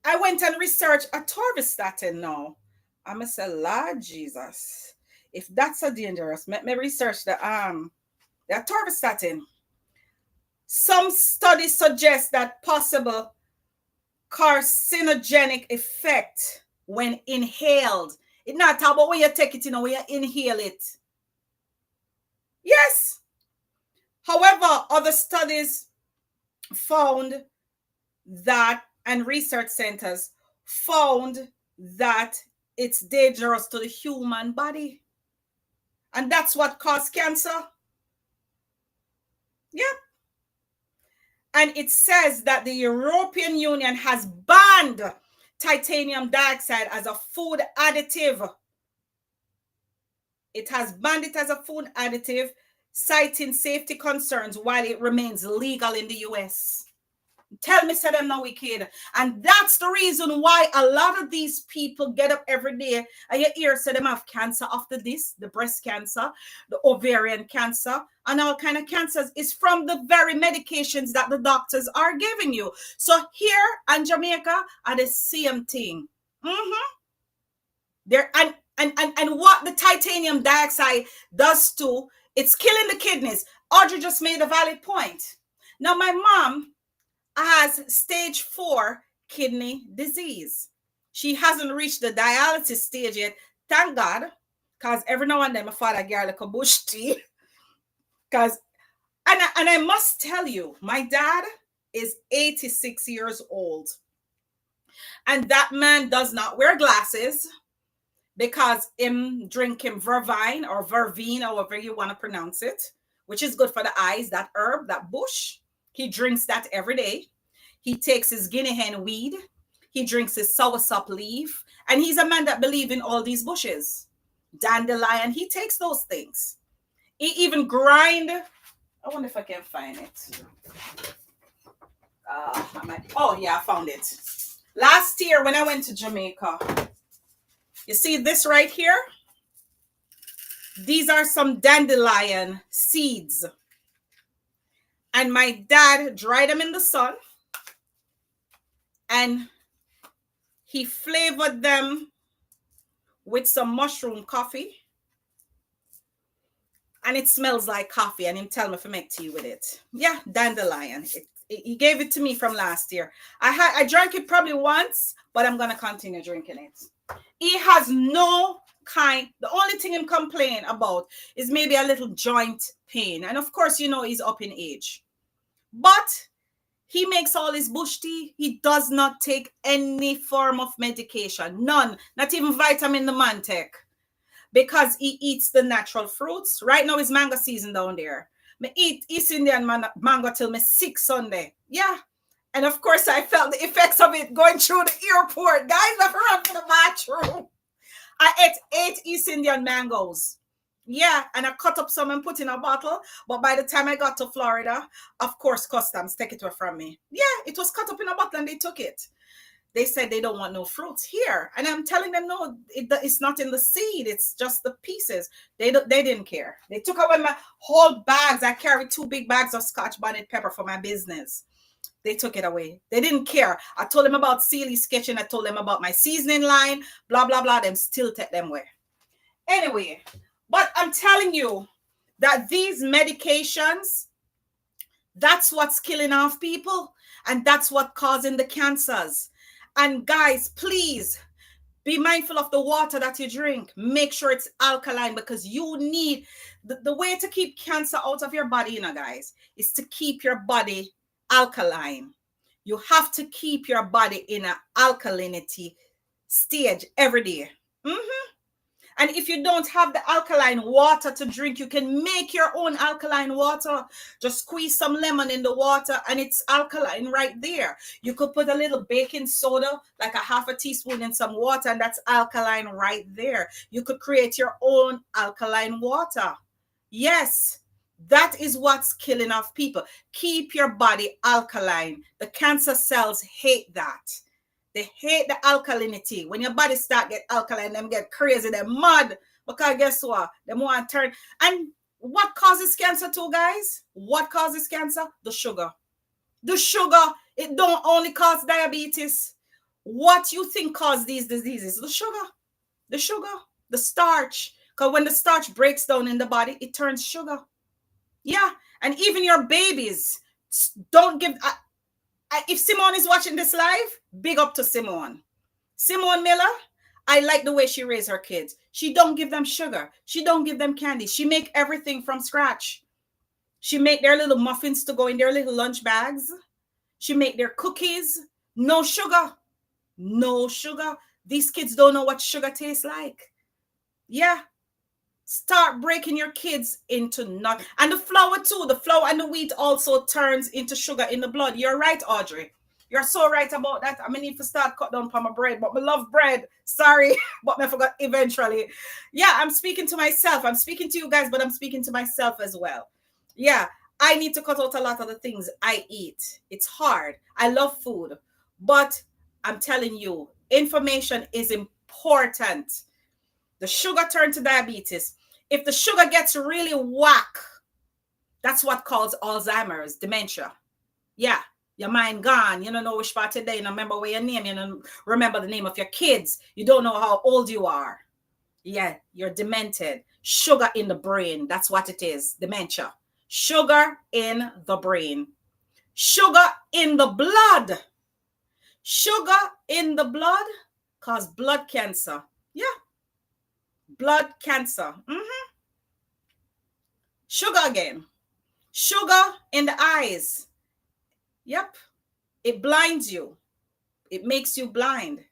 S1: I went and researched atorvastatin now. I'm gonna say, Lord Jesus, if that's so dangerous, let me research the atorvastatin. Some studies suggest that possible carcinogenic effect when inhaled. It's not about when you take it, when you inhale it. Yes. However, other studies found that, and research centers found that it's dangerous to the human body. And that's what causes cancer. Yeah. And it says that the European Union has banned titanium dioxide as a food additive. It has banned it as a food additive, citing safety concerns while it remains legal in the US. Tell me, say them now, wicked. And that's the reason why a lot of these people get up every day and you hear say them have cancer after this, the breast cancer, the ovarian cancer, and all kind of cancers is from the very medications that the doctors are giving you. So here in Jamaica are the same thing. There and what the titanium dioxide does to, it's killing the kidneys. Audrey just made a valid point. Now my mom has stage 4 kidney disease. She hasn't reached the dialysis stage yet. Thank God. Because every now and then my father get like a bush tea. Because and I must tell you, my dad is 86 years old. And that man does not wear glasses because him drinking vervine or vervine, however you want to pronounce it, which is good for the eyes, that herb, that bush. He drinks that every day. He takes his guinea hen weed. He drinks his soursop leaf. And he's a man that believes in all these bushes. Dandelion, he takes those things. He even grind. I wonder if I can find it. Oh, yeah, I found it. Last year when I went to Jamaica, you see this right here? These are some dandelion seeds. And my dad dried them in the sun. And he flavored them with some mushroom coffee. And it smells like coffee. And him tell me if I make tea with it. Yeah, dandelion. He gave it to me from last year. I drank it probably once, but I'm going to continue drinking it. He has no kind. The only thing him complain about is maybe a little joint pain. And of course, he's up in age. But he makes all his bush tea. He does not take any form of medication. None. Not even vitamin the man take. Because he eats the natural fruits. Right now is mango season down there. Me eat East Indian mango till me sick Sunday. Yeah. And of course, I felt the effects of it going through the airport. Guys, I've run to the bathroom. I ate 8 East Indian mangoes. Yeah, and I cut up some and put in a bottle. But by the time I got to Florida, of course, customs take it away from me. Yeah, it was cut up in a bottle and they took it. They said they don't want no fruits here. And I'm telling them, no, it's not in the seed. It's just the pieces. They didn't care. They took away my whole bags. I carried 2 big bags of Scotch bonnet pepper for my business. They took it away. They didn't care. I told them about Sealy sketching. I told them about my seasoning line, blah, blah, blah. Them still take them away. Anyway, But I'm telling you that these medications, that's what's killing off people, and that's what causing the cancers. And guys, please be mindful of the water that you drink. Make sure it's alkaline, because you need the way to keep cancer out of your body, guys, is to keep your body alkaline. You have to keep your body in an alkalinity stage every day. And if you don't have the alkaline water to drink, you can make your own alkaline water. Just squeeze some lemon in the water and it's alkaline right there. You could put a little baking soda, like a half a teaspoon, in some water, and that's alkaline right there. You could create your own alkaline water. Yes, that is what's killing off people. Keep your body alkaline. The cancer cells hate that. They hate the alkalinity. When your body start get alkaline, them get crazy, they're mad. Because guess what? They want to turn. And what causes cancer too, guys? What causes cancer? The sugar. The sugar. It don't only cause diabetes. What you think cause these diseases? The sugar. The sugar. The starch. Because when the starch breaks down in the body, it turns sugar. Yeah. And even your babies, don't give... if Simone is watching this live, big up to Simone. Simone Miller, I like the way she raised her kids. She don't give them sugar. She don't give them candy. She make everything from scratch. She make their little muffins to go in their little lunch bags. She make their cookies. No sugar. No sugar. These kids don't know what sugar tastes like. Yeah. Start breaking your kids into nut. And the flour too. The flour and the wheat also turns into sugar in the blood. You're right, Audrey. You're so right about that. I need to start cut down on my bread, but I love bread. Sorry, but I forgot eventually. Yeah, I'm speaking to myself. I'm speaking to you guys, but I'm speaking to myself as well. Yeah, I need to cut out a lot of the things I eat. It's hard. I love food, but I'm telling you, information is important. The sugar turns to diabetes. If the sugar gets really whack, that's what causes Alzheimer's, dementia. Yeah, your mind gone. You don't know which part today. You don't remember what your name. You don't remember the name of your kids. You don't know how old you are. Yeah, you're demented. Sugar in the brain. That's what it is. Dementia. Sugar in the brain. Sugar in the blood. Sugar in the blood causes blood cancer. Yeah. Blood cancer. Sugar again. Sugar in the eyes. Yep. It blinds you. It makes you blind.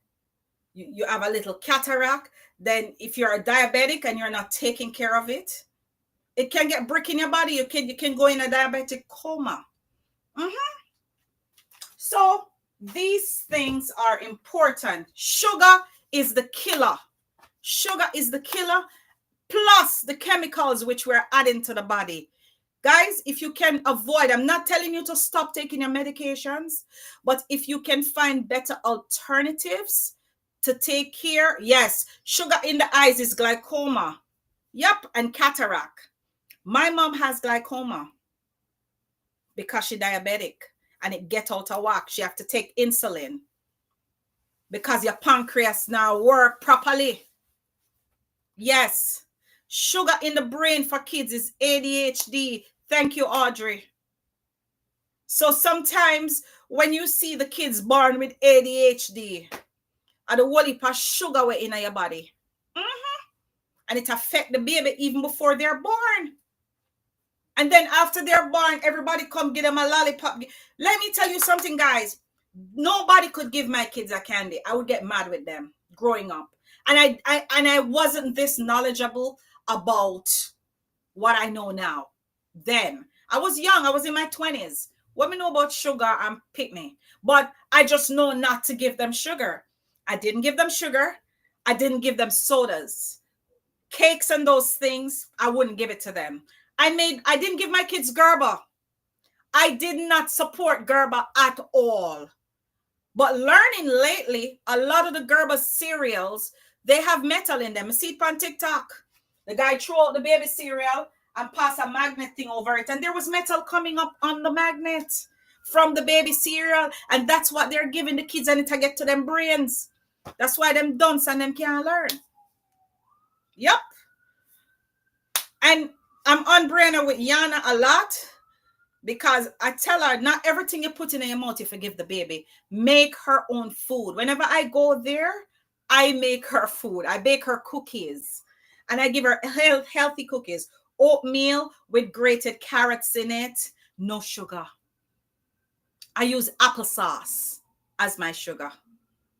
S1: You have a little cataract. Then if you're a diabetic and you're not taking care of it, it can get brick in your body. You can go in a diabetic coma. So these things are important. Sugar is the killer. Sugar is the killer, plus the chemicals which we're adding to the body. Guys, if you can avoid, I'm not telling you to stop taking your medications, but if you can find better alternatives to take care, yes, sugar in the eyes is glaucoma. Yep, and cataract. My mom has glaucoma because she's diabetic and it get out of whack. She have to take insulin because your pancreas now work properly. Yes. Sugar in the brain for kids is ADHD. Thank you, Audrey. So sometimes when you see the kids born with ADHD, and the whole heap of sugar in your body, and it affect the baby even before they're born. And then after they're born, everybody come give them a lollipop. Let me tell you something, guys. Nobody could give my kids a candy. I would get mad with them growing up. And I wasn't this knowledgeable about what I know now. Then I was young. I was in my 20s. What me know about sugar and pick me. But I just know not to give them sugar. I didn't give them sugar. I didn't give them sodas. Cakes and those things, I wouldn't give it to them. I didn't give my kids Gerber. I did not support Gerber at all. But learning lately, a lot of the Gerber cereals, they have metal in them. I see it on TikTok. The guy threw out the baby cereal and pass a magnet thing over it. And there was metal coming up on the magnet from the baby cereal. And that's what they're giving the kids, and it to get to them brains. That's why them dunce and them can't learn. Yep. And I'm on Brianna with Yana a lot because I tell her not everything you put in your mouth you forgive the baby. Make her own food. Whenever I go there, I make her food. I bake her cookies, and I give her healthy cookies. Oatmeal with grated carrots in it, no sugar. I use applesauce as my sugar.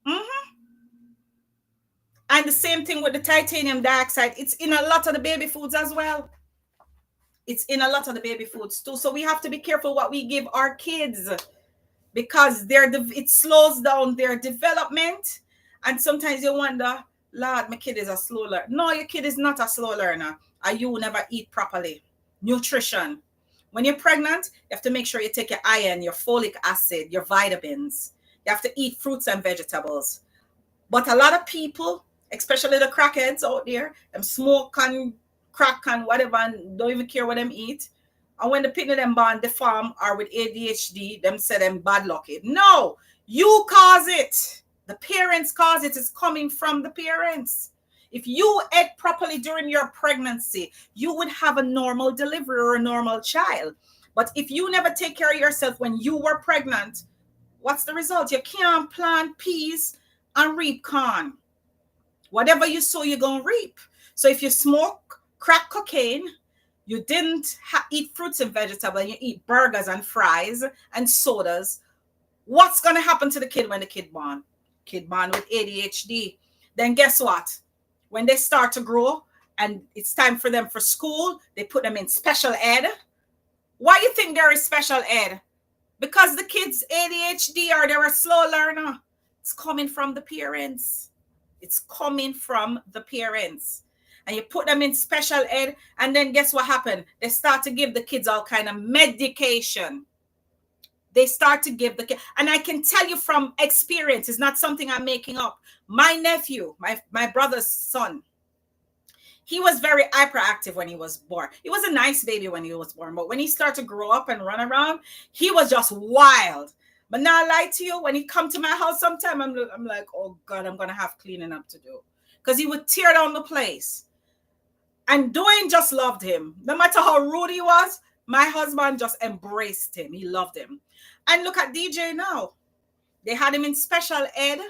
S1: Mhm. And the same thing with the titanium dioxide. It's in a lot of the baby foods as well. It's in a lot of the baby foods too. So we have to be careful what we give our kids, because it slows down their development. And sometimes you wonder, Lord, my kid is a slow learner. No, your kid is not a slow learner. And you will never eat properly. Nutrition. When you're pregnant, you have to make sure you take your iron, your folic acid, your vitamins. You have to eat fruits and vegetables. But a lot of people, especially the crackheads out there, them smoke and crack and whatever, and don't even care what them eat. And when the picnic them born the farm or with ADHD, them say them bad lucky. No, you cause it. The parents cause it. It's coming from the parents. If you ate properly during your pregnancy, you would have a normal delivery or a normal child. But if you never take care of yourself when you were pregnant, what's the result? You can't plant peas and reap corn. Whatever you sow, you're going to reap. So if you smoke crack cocaine, you didn't eat fruits and vegetables, you eat burgers and fries and sodas, what's going to happen to the kid when the kid born? Kid born with ADHD. Then guess what? When they start to grow and it's time for them for school, they put them in special ed. Why do you think there is special ed? Because the kids ADHD or they're a slow learner. It's coming from the parents. It's coming from the parents. And you put them in special ed, and then guess what happened? They start to give the kids all kind of medication. They start to give the kid, and I can tell you from experience, it's not something I'm making up. My nephew, my brother's son, he was very hyperactive when he was born. He was a nice baby when he was born, but when he started to grow up and run around, he was just wild. But now I lie to you, when he come to my house sometime, I'm like, oh God, I'm going to have cleaning up to do. Because he would tear down the place. And Dwayne just loved him. No matter how rude he was, my husband just embraced him. He loved him. And look at DJ now. They had him in special ed.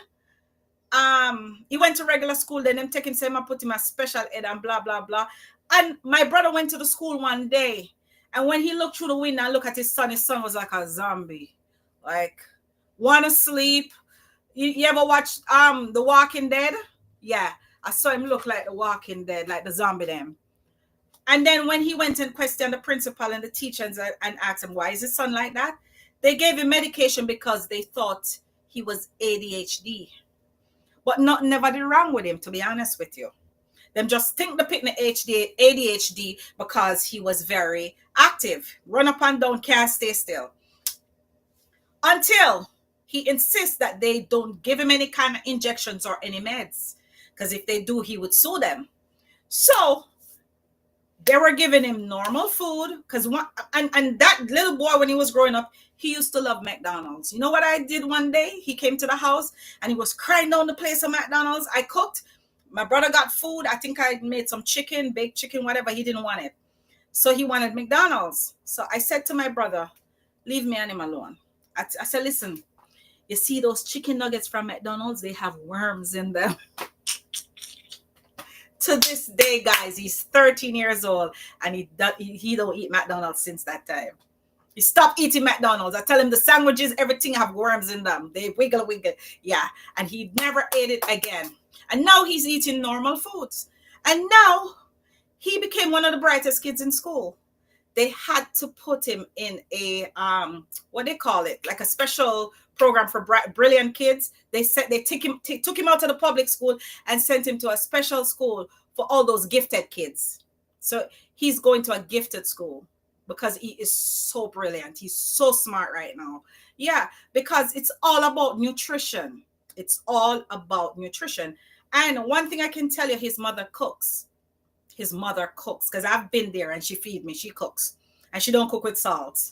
S1: He went to regular school, then them taking him and put him a special ed and blah, blah, blah. And my brother went to the school one day. And when he looked through the window and looked at his son was like a zombie. Like, want to sleep. You ever watch The Walking Dead? Yeah, I saw him look like The Walking Dead, like the zombie them. And then when he went and questioned the principal and the teachers and asked him, why is his son like that? They gave him medication because they thought he was ADHD. But never did wrong with him, to be honest with you. Them just think the picnic ADHD because he was very active. Run up and down, can't stay still. Until he insists that they don't give him any kind of injections or any meds. Because if they do, he would sue them. So they were giving him normal food. And that little boy, when he was growing up, he used to love McDonald's. You know what I did one day? He came to the house and he was crying down the place of McDonald's. I cooked. My brother got food. I think I made some chicken, baked chicken, whatever. He didn't want it. So he wanted McDonald's. So I said to my brother, leave me and him alone. I said, listen, you see those chicken nuggets from McDonald's? They have worms in them. To this day, guys, he's 13 years old and he don't eat McDonald's since that time. He stopped eating McDonald's. I tell him the sandwiches, everything have worms in them. They wiggle. Yeah. And he never ate it again. And now he's eating normal foods. And now he became one of the brightest kids in school. They had to put him in a, what they call it, like a special program for brilliant kids. They took him out of the public school and sent him to a special school for all those gifted kids. So he's going to a gifted school because he is so brilliant. He's so smart right now. Yeah, because it's all about nutrition. It's all about nutrition. And one thing I can tell you, his mother cooks. His mother cooks, because I've been there and she feed me. She cooks. And she don't cook with salt.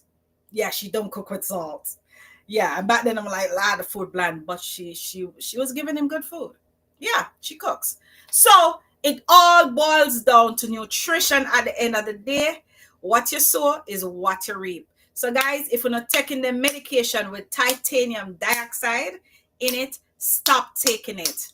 S1: Yeah, she don't cook with salt. Yeah, and back then I'm like, ah, the food bland, but she was giving him good food. Yeah, she cooks. So It all boils down to nutrition at the end of the day. What you sow is what you reap. So, guys, if you're not taking the medication with titanium dioxide in it, stop taking it.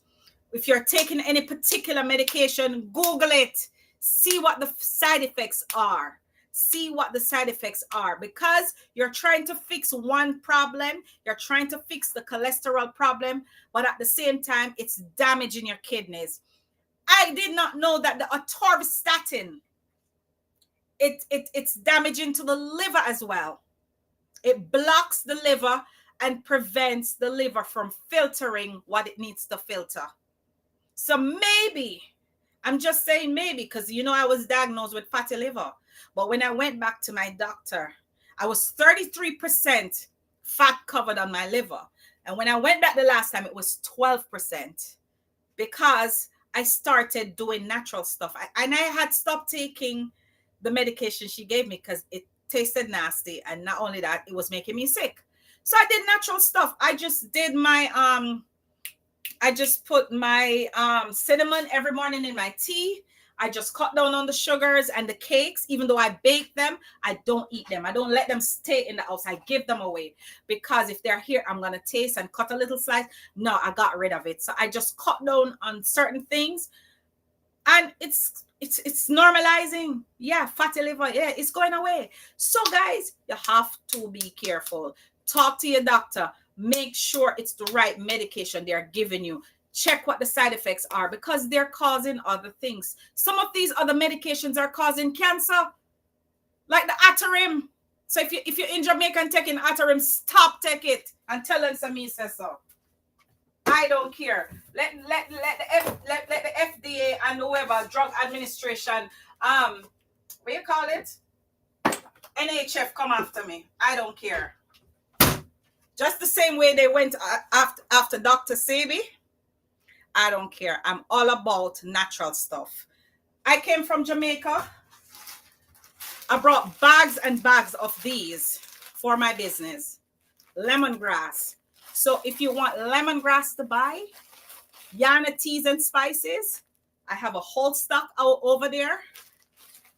S1: If you're taking any particular medication, Google it. See what the side effects are. See what the side effects are, because you're trying to fix one problem. You're trying to fix the cholesterol problem, but at the same time, it's damaging your kidneys. I did not know that the atorvastatin, it's damaging to the liver as well. It blocks the liver and prevents the liver from filtering what it needs to filter. So maybe, I'm just saying maybe, because I was diagnosed with fatty liver. But when I went back to my doctor, I was 33% fat covered on my liver. And when I went back the last time, it was 12%, because I started doing natural stuff. And I had stopped taking the medication she gave me because it tasted nasty. And not only that, it was making me sick. So I did natural stuff. I just put my cinnamon every morning in my tea. I just cut down on the sugars and the cakes. Even though I bake them, I don't eat them. I don't let them stay in the house. I give them away, because if they're here, I'm going to taste and cut a little slice. No, I got rid of it. So I just cut down on certain things, and it's normalizing. Yeah, fatty liver. Yeah, it's going away. So guys, you have to be careful. Talk to your doctor. Make sure it's the right medication they're giving you. Check what the side effects are, because they're causing other things. Some of these other medications are causing cancer, like the Atarim. So if you're in Jamaica and taking Atarim, stop take it and tell them some me says so. I don't care. Let the FDA and whoever, drug administration, what you call it, NHF, come after me. I don't care. Just the same way they went after Dr. Sebi. I don't care. I'm all about natural stuff. I came from Jamaica. I brought bags and bags of these for my business. Lemongrass. So if you want lemongrass to buy, Yana Teas and Spices, I have a whole stock out over there.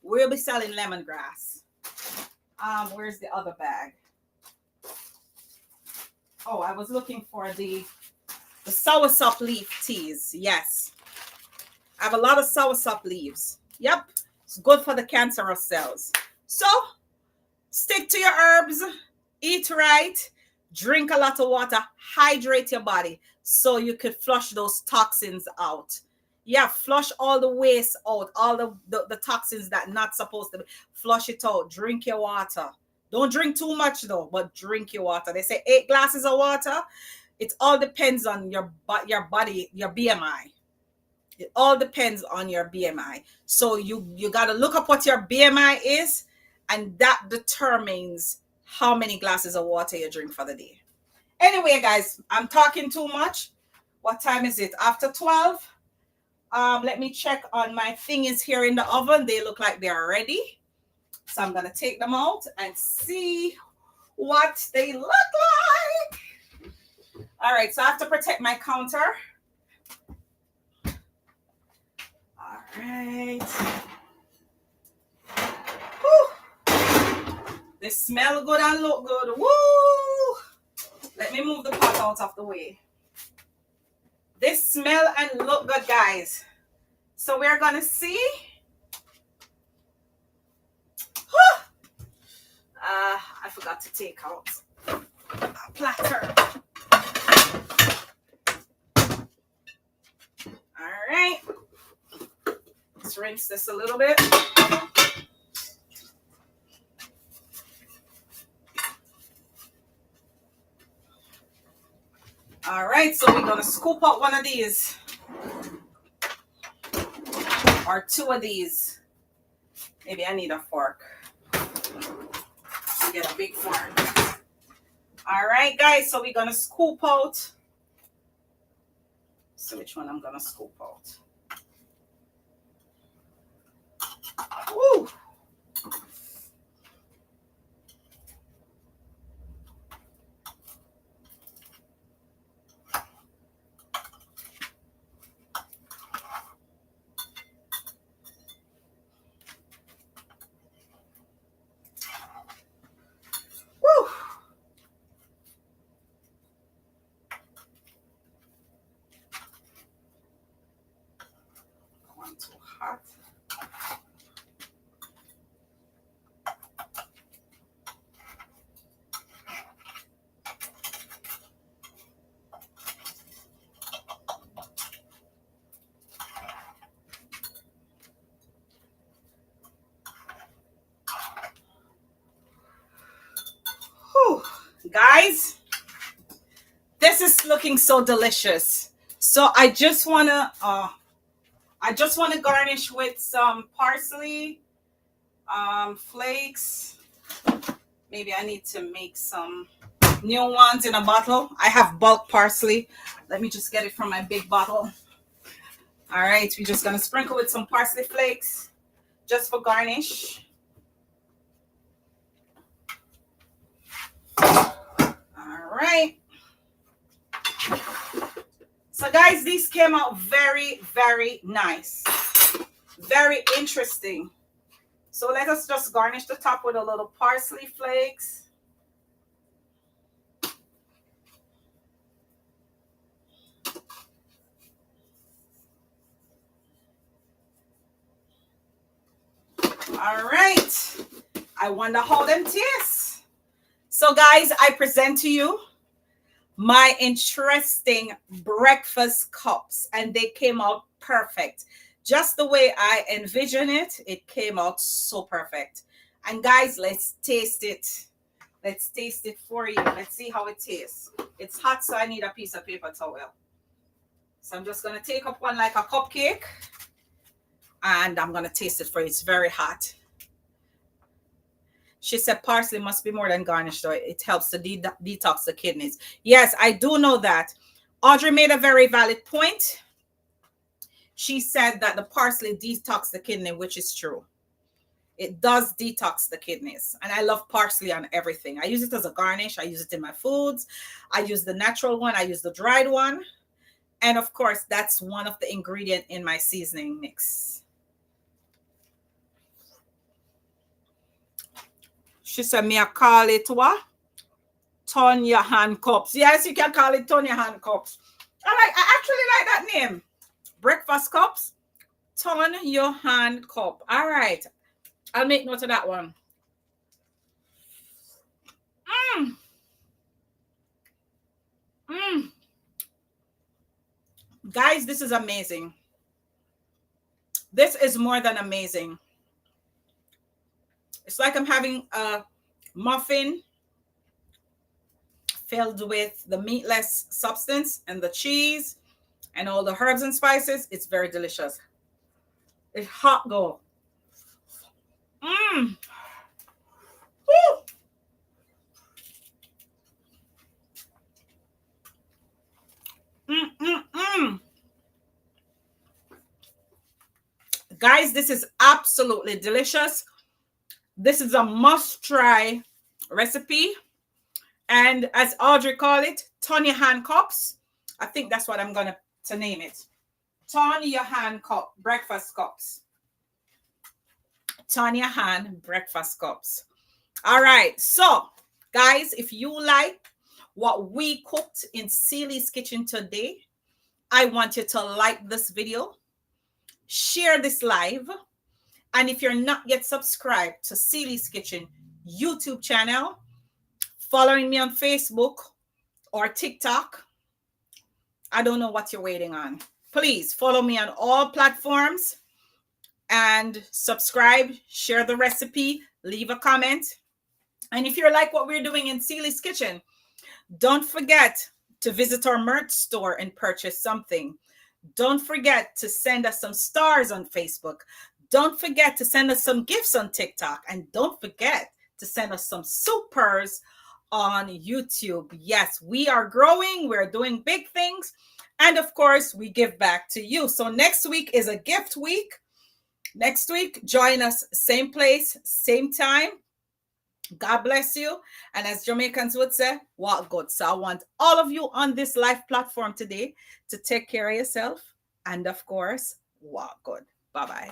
S1: We'll be selling lemongrass. Where's the other bag? Oh, I was looking for the soursop leaf teas. Yes. I have a lot of soursop leaves. Yep. It's good for the cancerous cells. So, stick to your herbs. Eat right. Drink a lot of water. Hydrate your body so you could flush those toxins out. Yeah, flush all the waste out. All the toxins that not supposed to be. Flush it out. Drink your water. Don't drink too much though, but drink your water. They say 8 glasses of water. It all depends on your body, your BMI. It all depends on your BMI. So you got to look up what your BMI is, and that determines how many glasses of water you drink for the day. Anyway, guys, I'm talking too much. What time is it? After 12. Let me check on my thingies here in the oven. They look like they're ready. So I'm going to take them out and see what they look like. All right, so I have to protect my counter. All right. Whew. They smell good and look good. Woo! Let me move the pot out of the way. They smell and look good, guys. So we're going to see. I forgot to take out a platter. All right. Let's rinse this a little bit. All right, so we're gonna scoop out one of these or 2 of these. Maybe I need a fork. Get a big fork. All right, guys, so we're gonna scoop out. So which one I'm gonna scoop out? Woo! Guys, this is looking so delicious. So I just want to garnish with some parsley, flakes. Maybe I need to make some new ones in a bottle. I have bulk parsley. Let me just get it from my big bottle. All right, we're just gonna sprinkle with some parsley flakes just for garnish. All right. So guys, these came out very, very nice. Very interesting. So let us just garnish the top with a little parsley flakes. All right. I wonder how them taste. So guys, I present to you my interesting breakfast cups, and they came out perfect. Just the way I envision it, it came out so perfect. And guys, let's taste it. Let's taste it for you. Let's see how it tastes. It's hot, so I need a piece of paper towel. So I'm just going to take up one like a cupcake, and I'm going to taste it for you. It's very hot. She said parsley must be more than garnish, though. It helps to detox the kidneys. Yes, I do know that. Audrey made a very valid point. She said that the parsley detox the kidney, which is true. It does detox the kidneys. And I love parsley on everything. I use it as a garnish. I use it in my foods. I use the natural one. I use the dried one. And of course, that's one of the ingredients in my seasoning mix. She said, me I call it what? Turn your hand cups. Yes, you can call it turn your hand cups. I actually like that name. Breakfast cups. Turn your hand cup. All right. I'll make note of that one. Guys, this is amazing. This is more than amazing. It's like I'm having a muffin filled with the meatless substance and the cheese and all the herbs and spices. It's very delicious. It's hot though. Woo. Guys, this is absolutely delicious. This is a must-try recipe. And as Audrey called it, turn your hand cups. I think that's what I'm going to name it. Turn your hand cup, breakfast cups. Turn your hand breakfast cups. All right. So, guys, if you like what we cooked in Celie's Kitchen today, I want you to like this video, share this live, and if you're not yet subscribed to Celie's Kitchen YouTube channel, following me on Facebook or TikTok, I don't know what you're waiting on. Please follow me on all platforms and subscribe, share the recipe, leave a comment. And if you're like what we're doing in Celie's Kitchen, don't forget to visit our merch store and purchase something. Don't forget to send us some stars on Facebook. Don't forget to send us some gifts on TikTok. And don't forget to send us some supers on YouTube. Yes, we are growing. We're doing big things. And of course, we give back to you. So next week is a gift week. Next week, join us, same place, same time. God bless you. And as Jamaicans would say, walk good. So I want all of you on this live platform today to take care of yourself. And of course, walk good. Bye-bye.